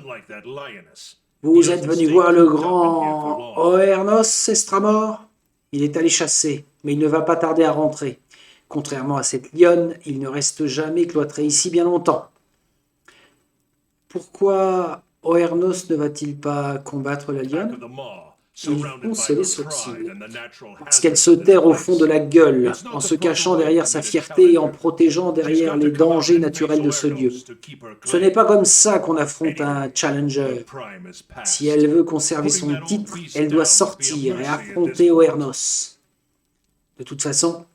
Vous êtes venu voir le grand Oernos Estramor? Il est allé chasser, mais il ne va pas tarder à rentrer. Contrairement à cette lionne, il ne reste jamais cloîtré ici bien longtemps. Pourquoi Oernos ne va-t-il pas combattre la lionne? Il fronce les sourcils. Parce qu'elle se terre au fond de la gueule, en se cachant derrière sa fierté et en protégeant derrière les dangers naturels de ce lieu. Ce n'est pas comme ça qu'on affronte un challenger. Si elle veut conserver son titre, elle doit sortir et affronter Oernos. De toute façon,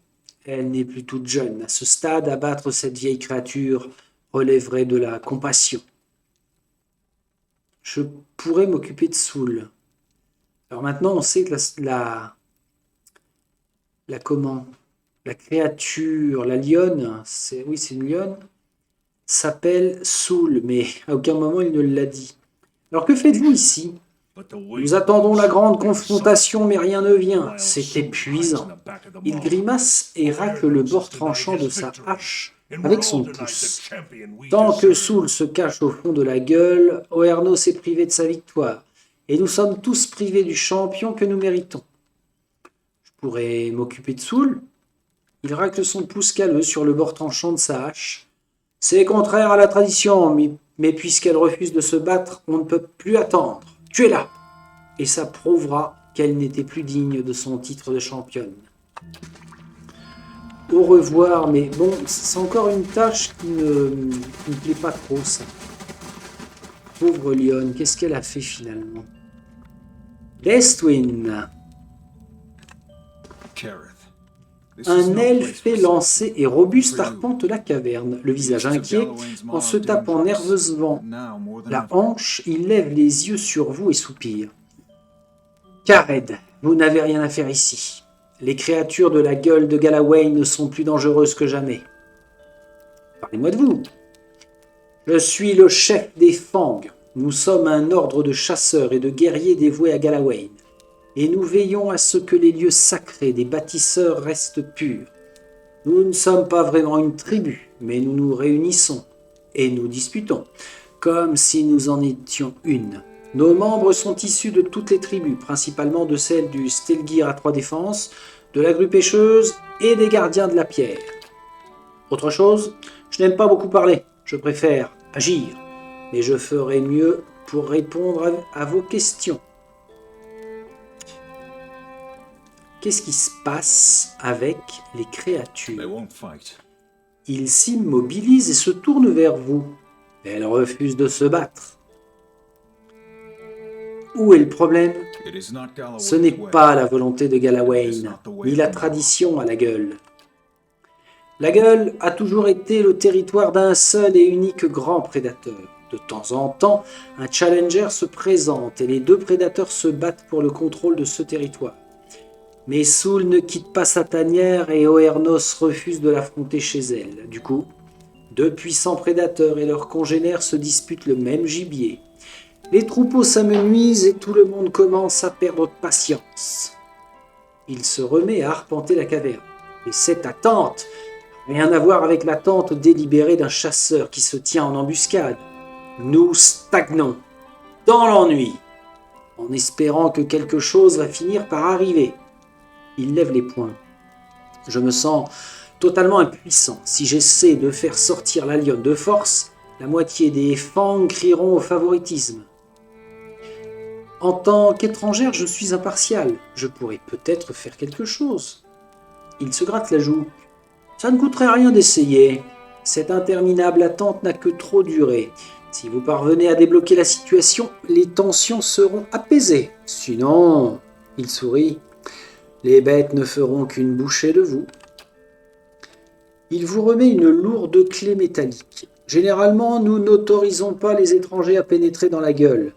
elle n'est plus toute jeune. À ce stade, abattre cette vieille créature relèverait de la compassion. Je pourrais m'occuper de Soul. Alors maintenant, on sait que la créature, la lionne, c'est une lionne, s'appelle Soul, mais à aucun moment il ne l'a dit. Alors que faites-vous ici? Nous attendons la grande confrontation, mais rien ne vient. C'est épuisant. Il grimace et racle le bord tranchant de sa hache avec son pouce. Tant que Soul se cache au fond de la gueule, Oernos est privé de sa victoire. Et nous sommes tous privés du champion que nous méritons. Je pourrais m'occuper de Soul. Il racle son pouce calleux sur le bord tranchant de sa hache. C'est contraire à la tradition, mais puisqu'elle refuse de se battre, on ne peut plus attendre. Tuez-la! Et ça prouvera qu'elle n'était plus digne de son titre de championne. Au revoir, mais bon, c'est encore une tâche qui ne plaît pas trop, ça. Pauvre lionne, qu'est-ce qu'elle a fait finalement? Deathwing. Un elfe élancé et robuste arpente la caverne, le visage inquiet, en se tapant nerveusement la hanche, il lève les yeux sur vous et soupire. Khared, vous n'avez rien à faire ici. Les créatures de la gueule de Galawain ne sont plus dangereuses que jamais. Parlez-moi de vous. Je suis le chef des Fangs. Nous sommes un ordre de chasseurs et de guerriers dévoués à Galawain. Et nous veillons à ce que les lieux sacrés des bâtisseurs restent purs. Nous ne sommes pas vraiment une tribu, mais nous nous réunissons et nous disputons, comme si nous en étions une. Nos membres sont issus de toutes les tribus, principalement de celles du Stelgir à 3 défenses, de la grue pêcheuse et des gardiens de la pierre. Autre chose, je n'aime pas beaucoup parler, je préfère agir, mais je ferai mieux pour répondre à vos questions. Qu'est-ce qui se passe avec les créatures? Ils s'immobilisent et se tournent vers vous. Elles refusent de se battre. Où est le problème? Ce n'est pas la volonté de Galawain, ni la tradition à la gueule. La gueule a toujours été le territoire d'un seul et unique grand prédateur. De temps en temps, un challenger se présente et les deux prédateurs se battent pour le contrôle de ce territoire. Mais Soul ne quitte pas sa tanière et Oernos refuse de l'affronter chez elle. Du coup, De puissants prédateurs et leurs congénères se disputent le même gibier. Les troupeaux s'amenuisent et tout le monde commence à perdre patience. Il se remet à arpenter la caverne. Et cette attente, rien à voir avec l'attente délibérée d'un chasseur qui se tient en embuscade. Nous stagnons, dans l'ennui, en espérant que quelque chose va finir par arriver. Il lève les poings. Je me sens totalement impuissant. Si j'essaie de faire sortir la lionne de force, la moitié des fangs crieront au favoritisme. En tant qu'étrangère, je suis impartial. Je pourrais peut-être faire quelque chose. Il se gratte la joue. Ça ne coûterait rien d'essayer. Cette interminable attente n'a que trop duré. Si vous parvenez à débloquer la situation, les tensions seront apaisées. Sinon, il sourit, les bêtes ne feront qu'une bouchée de vous. Il vous remet une lourde clé métallique. Généralement, nous n'autorisons pas les étrangers à pénétrer dans la gueule.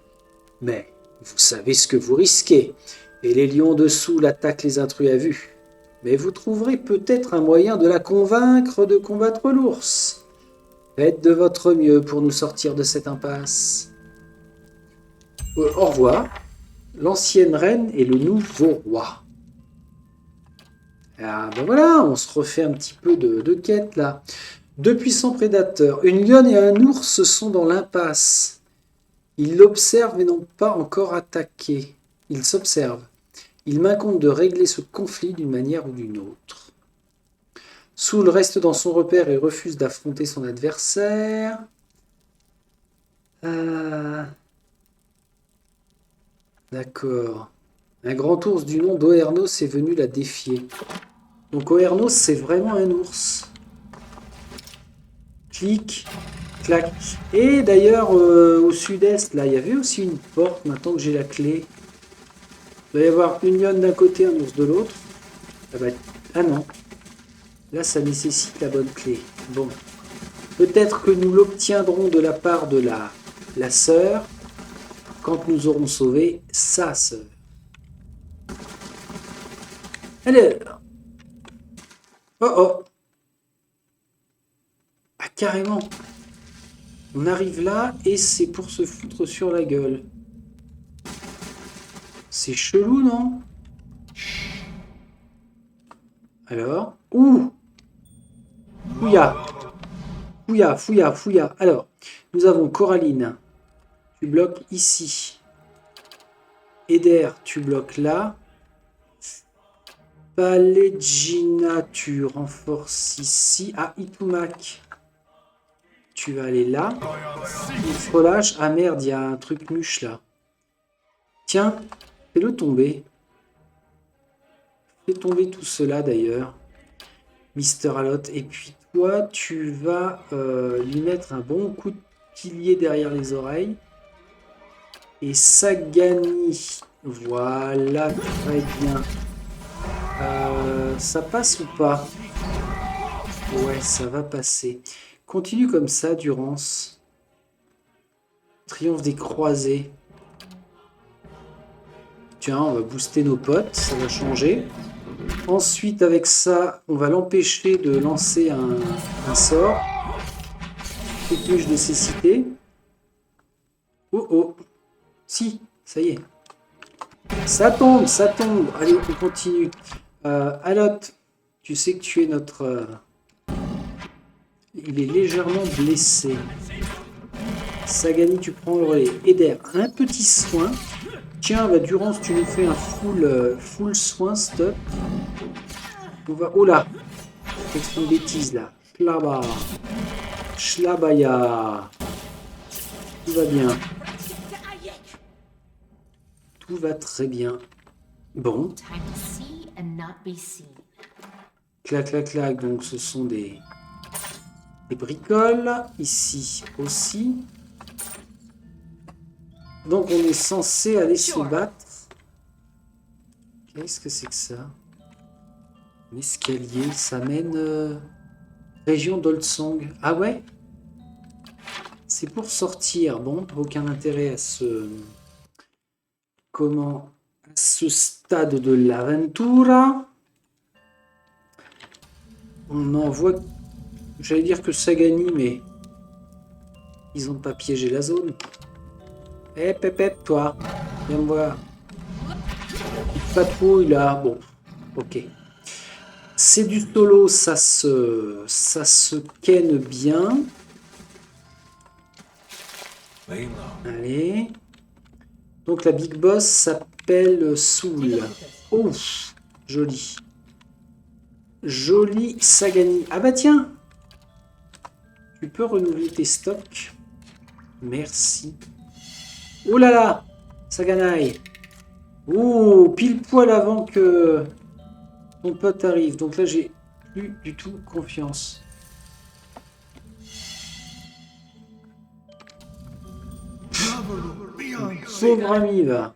Mais vous savez ce que vous risquez, et les lions dessous l'attaquent les intrus à vue. Mais vous trouverez peut-être un moyen de la convaincre de combattre l'ours. Faites de votre mieux pour nous sortir de cette impasse. Au revoir. L'ancienne reine et le nouveau roi. Ah ben voilà, on se refait un petit peu de quête là. Deux puissants prédateurs. Une lionne et un ours sont dans l'impasse. Ils l'observent et n'ont pas encore attaqué. Ils s'observent. Il m'incombe de régler ce conflit d'une manière ou d'une autre. Soul reste dans son repère et refuse d'affronter son adversaire. D'accord. Un grand ours du nom d'Oernos est venu la défier. Donc Oernos, c'est vraiment un ours. Clic, clac. Et d'ailleurs, au sud-est, là, il y avait aussi une porte, maintenant que j'ai la clé. Il va y avoir une lionne d'un côté, un ours de l'autre. Ah non. Là, ça nécessite la bonne clé. Bon. Peut-être que nous l'obtiendrons de la part de la sœur quand nous aurons sauvé sa sœur. Alors. Oh. Ah, carrément. On arrive là et c'est pour se foutre sur la gueule. C'est chelou, non? Alors. Ouh! Fouilla. Alors, nous avons Coraline. Tu bloques ici. Eder, tu bloques là. Palegina, tu renforces ici. Ah, Itumak. Tu vas aller là. Il se relâche. Ah merde, il y a un truc mûche là. Tiens, fais-le tomber. Fais tomber tout cela d'ailleurs. Mister Alot. Et puis toi, tu vas lui mettre un bon coup de pilier derrière les oreilles. Et Sagani. Voilà, très bien. Ça passe ou pas? Ouais, ça va passer. Continue comme ça, Durance. Triomphe des croisés. Tiens, on va booster nos potes, ça va changer. Ensuite, avec ça, on va l'empêcher de lancer un sort. Épluche de cécité. Oh. Si, ça y est. Ça tombe. Allez, on continue. Alot, tu sais que tu es notre... Il est légèrement blessé. Sagani, tu prends le relais. Eder, un petit soin. Tiens, Durance, tu nous fais un full soin, stop. On va... Oh là! C'est une bêtise là. Schlabaya. Tout va bien. Tout va très bien. Bon. Clac. Donc ce sont des bricoles. Ici aussi. Donc on est censé aller se battre. Qu'est-ce que c'est que ça? Un escalier, ça mène région d'Oldsong. Ah ouais? C'est pour sortir. Bon, aucun intérêt à ce... Comment? À ce stade de l'aventura. On en voit J'allais dire que Sagani, mais ils ont pas piégé la zone. Eh, Pépette, toi, viens me voir. Petite patrouille, là. Bon, ok. C'est du solo, ça se ken bien. Lay low. Allez. Donc la big boss s'appelle Soul. Oh, joli. Joli Sagani. Ah bah tiens, tu peux renouveler tes stocks. Merci. Oh là là, Saganai. Oh, pile poil avant que ton pote arrive. Donc là, j'ai plus du tout confiance. Pauvre ami, va.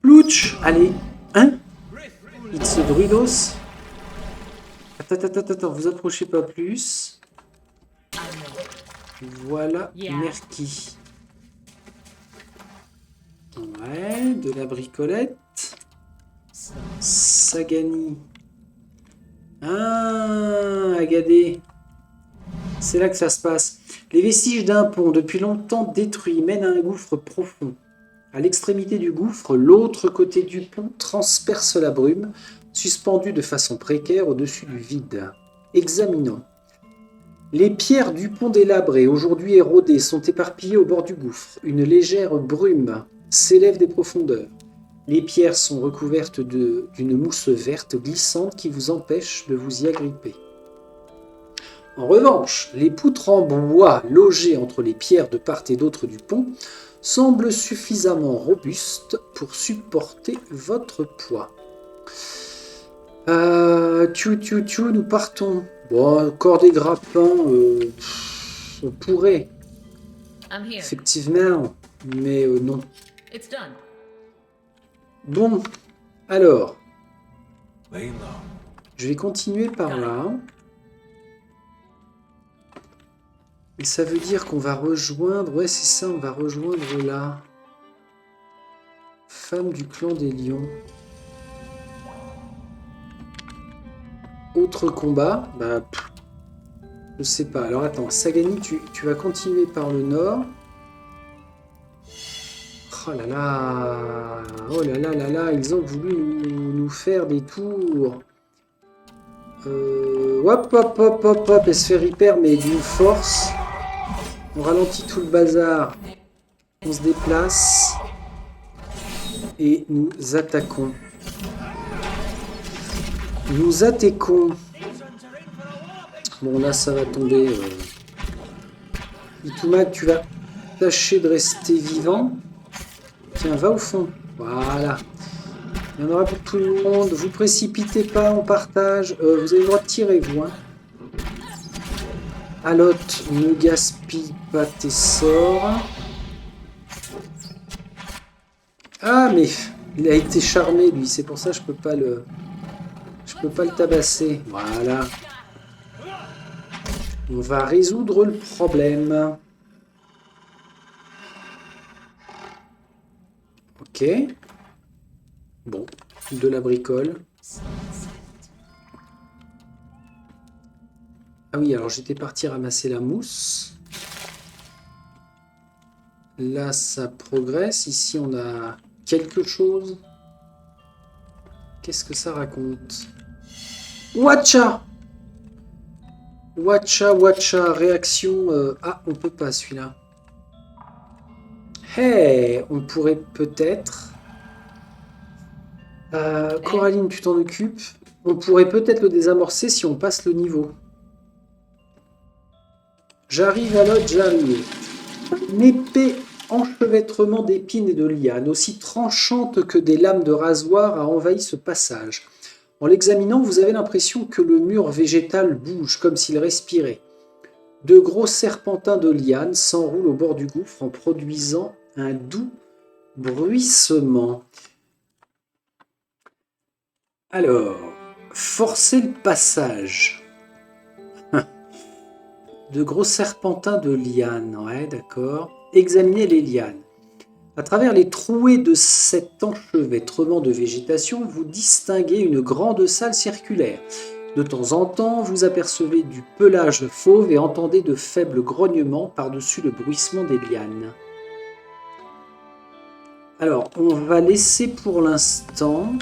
Plouch. Allez. Hein? It's a druidos. Attends, vous approchez pas plus. Voilà, Merki. Ouais, de la bricolette. Sagani. Ah, Agadé. C'est là que ça se passe. Les vestiges d'un pont, depuis longtemps détruit, mènent à un gouffre profond. À l'extrémité du gouffre, l'autre côté du pont transperce la brume, suspendue de façon précaire au-dessus du vide. Examinons. Les pierres du pont délabré, aujourd'hui érodées, sont éparpillées au bord du gouffre. Une légère brume s'élève des profondeurs. Les pierres sont recouvertes d'une mousse verte glissante qui vous empêche de vous y agripper. En revanche, les poutres en bois logées entre les pierres de part et d'autre du pont semblent suffisamment robustes pour supporter votre poids. Nous partons. Bon, encore des grappins, on pourrait, I'm here. effectivement, mais non. It's done. Bon, alors, Lay low. je vais continuer par là. Et ça veut dire qu'on va rejoindre... Ouais, c'est ça, on va rejoindre là. Femme du clan des lions. Autre combat. Bah, je sais pas. Alors attends, Sagani, tu vas continuer par le nord. Oh là là. Oh là là là là. Ils ont voulu nous faire des tours. Hop, hop, hop, hop, hop. Elle se fait repair, mais d'une force. On ralentit tout le bazar. On se déplace. Et nous attaquons. Nous attaquons. Bon, là, ça va tomber. Itumak, tu vas tâcher de rester vivant. Tiens, va au fond. Voilà. Il y en aura pour tout le monde. Vous précipitez pas, on partage. Vous avez le droit de tirer, vous. Hein. Alot, ne gaspille pas tes sorts. Ah, mais il a été charmé, lui. C'est pour ça que je peux pas le tabasser. Voilà. On va résoudre le problème. Ok. Bon, de la bricole. Ah oui, alors j'étais parti ramasser la mousse. Là, ça progresse. Ici, on a quelque chose. Qu'est-ce que ça raconte? Watcha! Watcha, watcha, réaction... Ah, on peut pas celui-là. Hey, on pourrait peut-être... Coraline, tu t'en occupes. On pourrait peut-être le désamorcer si on passe le niveau. J'arrive à l'autre, j'arrive. Une épée enchevêtrement d'épines et de lianes, aussi tranchante que des lames de rasoir, a envahi ce passage. En l'examinant, vous avez l'impression que le mur végétal bouge comme s'il respirait. De gros serpentins de lianes s'enroulent au bord du gouffre en produisant un doux bruissement. Alors, forcer le passage. De gros serpentins de lianes, ouais, d'accord. Examinez les lianes. À travers les trouées de cet enchevêtrement de végétation, vous distinguez une grande salle circulaire. De temps en temps, vous apercevez du pelage fauve et entendez de faibles grognements par-dessus le bruissement des lianes. Alors, on va laisser pour l'instant,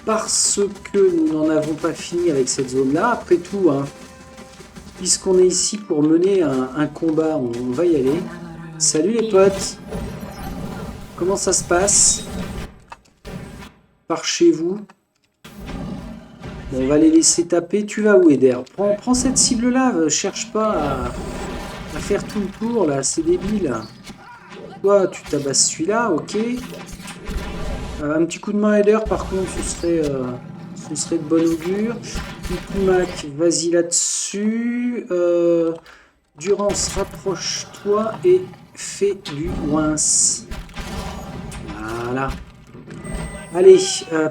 parce que nous n'en avons pas fini avec cette zone-là. Après tout, hein, puisqu'on est ici pour mener un combat, on va y aller. Salut les potes! Comment ça se passe? Par chez vous? Bon, on va les laisser taper. Tu vas où, Eder? Prends cette cible-là, cherche pas à faire tout le tour, là, c'est débile. Toi, tu tabasses celui-là, ok. Un petit coup de main Eder, par contre, ce serait de bon augure. Mac, vas-y là-dessus. Durance, rapproche-toi et fais du wince. Voilà. Allez,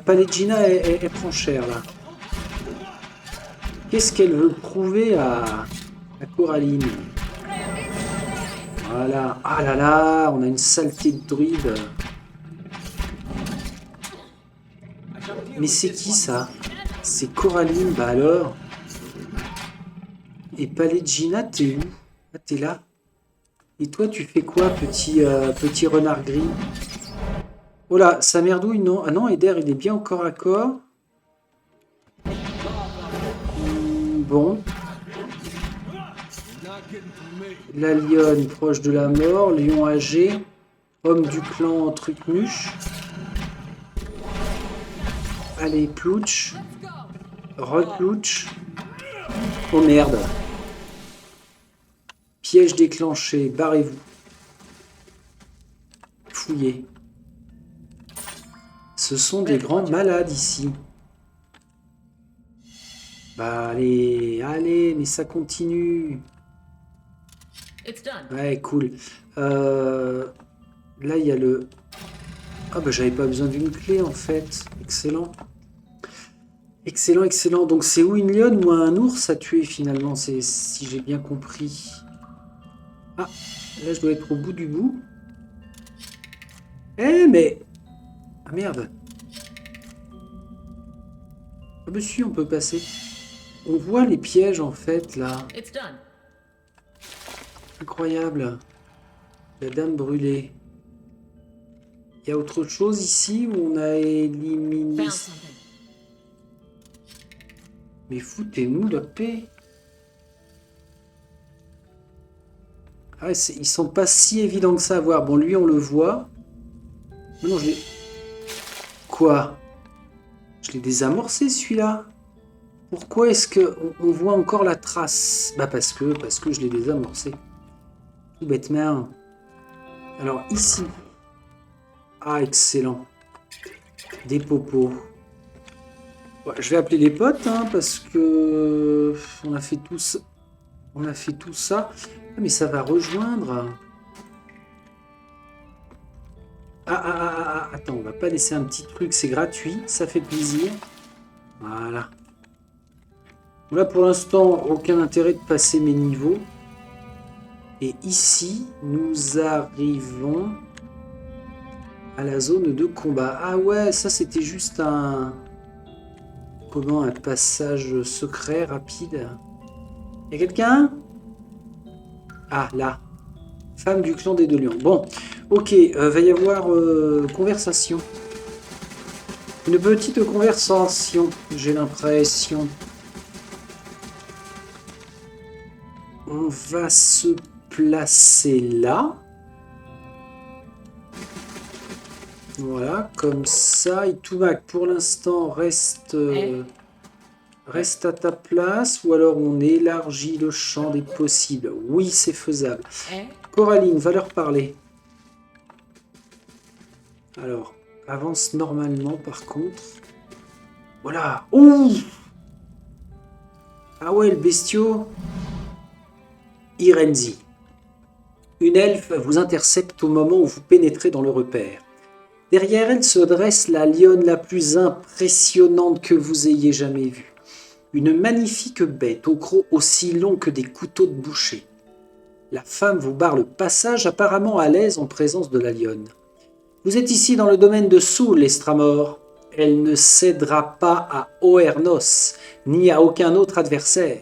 Palegina, elle prend cher, là. Qu'est-ce qu'elle veut prouver à Coraline? Voilà. Ah là là, on a une saleté de druide. Mais c'est qui ça? C'est Coraline, bah alors. Et Palegina, t'es où? Ah, t'es là. Et toi, tu fais quoi, petit renard gris? Oh là, sa merdouille, non. Ah non, Eder, il est bien au corps à corps. Bon. La lionne proche de la mort. Lion âgé. Homme du clan Trucmuche. Allez, plouch. Replouch. Oh merde. Piège déclenché. Barrez-vous. Fouillez. Ce sont des grands malades ici. Bah allez, mais ça continue. Ouais, cool. Là, il y a le... Ah bah j'avais pas besoin d'une clé en fait. Excellent. Excellent, excellent. Donc c'est ou une lionne ou un ours à tuer finalement, c'est si j'ai bien compris. Ah, là je dois être au bout du bout. Eh mais... Ah merde. Ah bah si, on peut passer. On voit les pièges en fait là. Incroyable. La dame brûlée. Il y a autre chose ici où on a éliminé... Mais foutez-nous la paix. Ah, ils sont pas si évidents que ça à voir. Bon, lui, on le voit. Non, je l'ai... Quoi? Je l'ai désamorcé, celui-là. Pourquoi est-ce qu'on voit encore la trace? Bah, parce que je l'ai désamorcé. Tout bêtement. Alors, ici... Ah, excellent. Des popos. Ouais, je vais appeler les potes, hein, parce que... On a fait tout ça. Ah, mais ça va rejoindre... Ah, attends, on va pas laisser un petit truc, c'est gratuit, ça fait plaisir. Voilà. Là, pour l'instant, aucun intérêt de passer mes niveaux. Et ici, nous arrivons à la zone de combat. Ah ouais, ça c'était juste un... Comment, un passage secret, rapide. Y'a quelqu'un? Ah, là. Femme du clan des deux lions. Bon, ok, va y avoir conversation. Une petite conversation, j'ai l'impression. On va se placer là. Voilà, comme ça. Itumak, pour l'instant, reste à ta place. Ou alors on élargit le champ des possibles. Oui, c'est faisable. Coraline, va leur parler. Alors, avance normalement par contre. Voilà. Ouh! Ah ouais, le bestiau. Irenzi. Une elfe vous intercepte au moment où vous pénétrez dans le repère. Derrière elle se dresse la lionne la plus impressionnante que vous ayez jamais vue. Une magnifique bête au croc aussi long que des couteaux de boucher. La femme vous barre le passage, apparemment à l'aise en présence de la lionne. Vous êtes ici dans le domaine de Soul, Estramor. Elle ne cédera pas à Oernos, ni à aucun autre adversaire.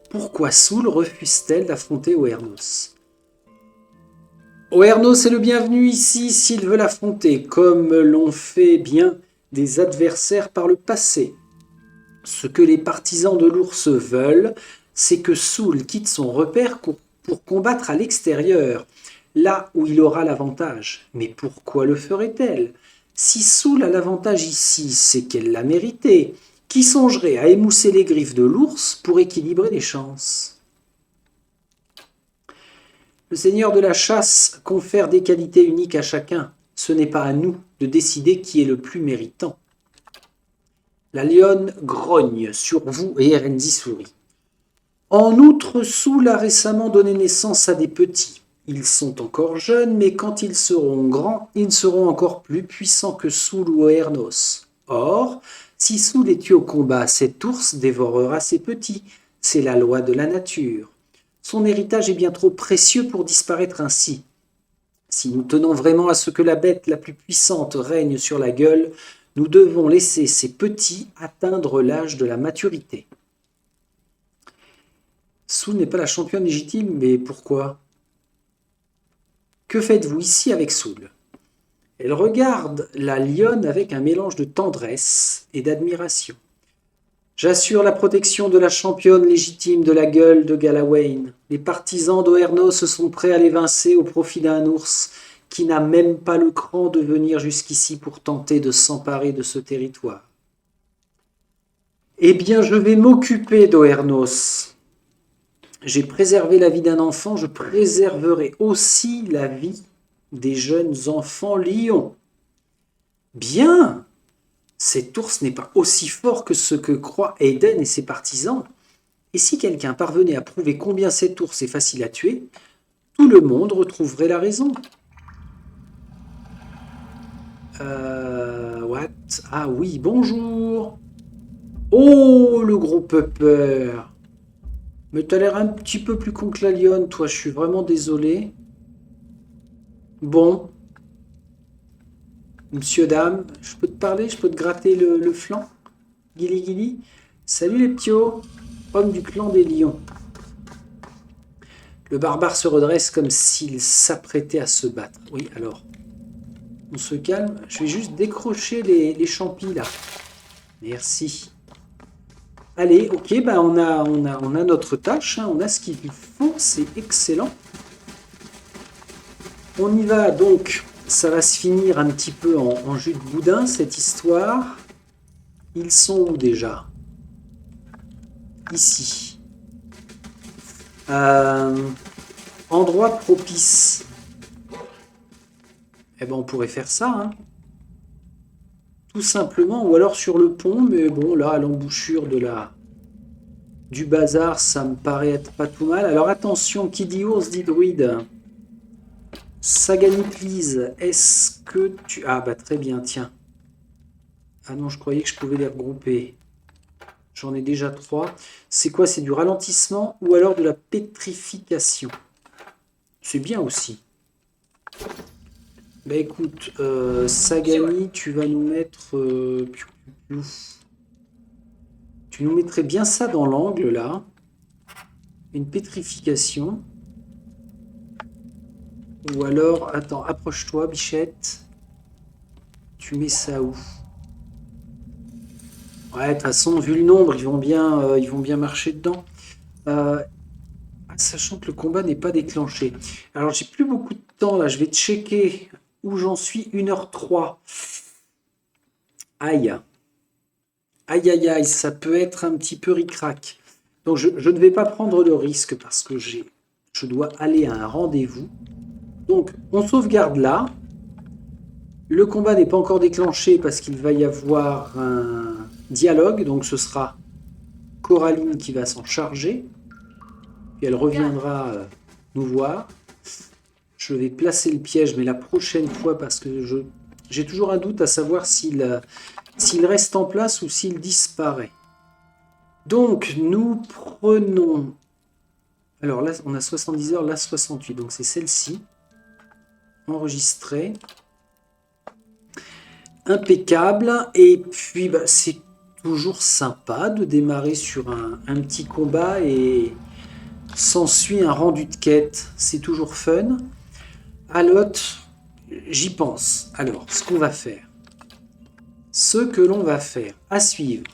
Pourquoi Soul refuse-t-elle d'affronter Oernos? Oernos est le bienvenu ici s'il veut l'affronter, comme l'ont fait bien des adversaires par le passé. Ce que les partisans de l'ours veulent, c'est que Soul quitte son repère pour combattre à l'extérieur, là où il aura l'avantage. Mais pourquoi le ferait-elle? Si Soul a l'avantage ici, c'est qu'elle l'a mérité. Qui songerait à émousser les griffes de l'ours pour équilibrer les chances? Le seigneur de la chasse confère des qualités uniques à chacun. Ce n'est pas à nous de décider qui est le plus méritant. La lionne grogne sur vous et Erenzi sourit. En outre, Soul a récemment donné naissance à des petits. Ils sont encore jeunes, mais quand ils seront grands, ils seront encore plus puissants que Soul ou Oernos. Or, si Soul est tué au combat, cet ours dévorera ses petits. C'est la loi de la nature. Son héritage est bien trop précieux pour disparaître ainsi. Si nous tenons vraiment à ce que la bête la plus puissante règne sur la gueule, nous devons laisser ces petits atteindre l'âge de la maturité. Soul n'est pas la championne légitime, mais pourquoi? Que faites-vous ici avec Soul? Elle regarde la lionne avec un mélange de tendresse et d'admiration. J'assure la protection de la championne légitime de la gueule de Galawain. Les partisans d'Oernos se sont prêts à l'évincer au profit d'un ours qui n'a même pas le cran de venir jusqu'ici pour tenter de s'emparer de ce territoire. Eh bien, je vais m'occuper d'Oernos. J'ai préservé la vie d'un enfant, je préserverai aussi la vie des jeunes enfants lions. Bien! Cet ours n'est pas aussi fort que ce que croient Aiden et ses partisans. Et si quelqu'un parvenait à prouver combien cet ours est facile à tuer, tout le monde retrouverait la raison. What? Ah oui, bonjour. Oh, le gros pupper. Mais t'as l'air un petit peu plus con que la lionne, toi, je suis vraiment désolé. Bon. Monsieur, dame, je peux te parler? Je peux te gratter le flanc? Guili guili. Salut les ptios. Homme du clan des lions. Le barbare se redresse comme s'il s'apprêtait à se battre. Oui, alors. On se calme. Je vais juste décrocher les champis là. Merci. Allez, ok, bah on a notre tâche, hein, on a ce qu'il faut, c'est excellent. On y va donc, ça va se finir un petit peu en jus de boudin cette histoire. Ils sont où déjà? Ici. Endroit propice. Eh ben on pourrait faire ça, hein. Tout simplement, ou alors sur le pont, mais bon, là, à l'embouchure du bazar, ça me paraît être pas tout mal. Alors attention, qui dit ours dit druide. Saganitlis, est-ce que tu... Ah bah très bien, tiens. Ah non, je croyais que je pouvais les regrouper. J'en ai déjà 3. C'est quoi? C'est du ralentissement ou alors de la pétrification? C'est bien aussi. Bah écoute, Sagani, tu vas nous mettre... tu nous mettrais bien ça dans l'angle, là. Une pétrification. Ou alors, attends, approche-toi, bichette. Tu mets ça où? Ouais, de toute façon, vu le nombre, ils vont bien marcher dedans. Sachant que le combat n'est pas déclenché. Alors, j'ai plus beaucoup de temps, là. Je vais checker où j'en suis. 1h03. Aïe. Aïe, aïe, aïe. Ça peut être un petit peu ric-rac. Donc, je ne vais pas prendre le risque parce que je dois aller à un rendez-vous. Donc, on sauvegarde là. Le combat n'est pas encore déclenché parce qu'il va y avoir un dialogue. Donc, ce sera Coraline qui va s'en charger. Puis elle reviendra nous voir. Je vais placer le piège, mais la prochaine fois, parce que j'ai toujours un doute à savoir s'il reste en place ou s'il disparaît. Donc, nous prenons Alors là, on a 70 heures, là 68. Donc c'est celle-ci. Enregistrée. Impeccable. Et puis, bah, c'est toujours sympa de démarrer sur un petit combat et s'ensuit un rendu de quête. C'est toujours fun. Alot, j'y pense. Alors, ce qu'on va faire. Ce que l'on va faire. À suivre.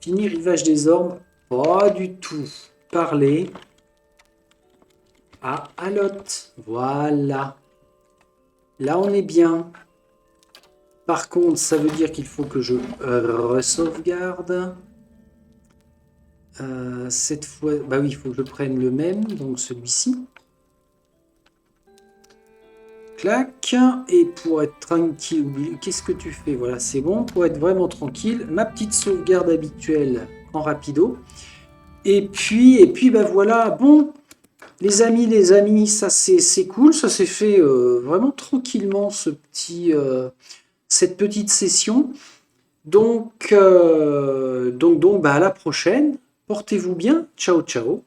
Fini Rivage des Ormes. Pas du tout. Parler à Alot. Voilà. Là, on est bien. Par contre, ça veut dire qu'il faut que je re-sauvegarde. Cette fois, bah oui, il faut que je prenne le même, donc celui-ci. Clac. Et pour être tranquille, qu'est-ce que tu fais? Voilà, c'est bon. Pour être vraiment tranquille, ma petite sauvegarde habituelle en rapido. Et puis bah voilà. Bon, les amis, ça c'est cool. Ça s'est fait vraiment tranquillement, cette petite session. Donc, bah à la prochaine. Portez-vous bien. Ciao, ciao.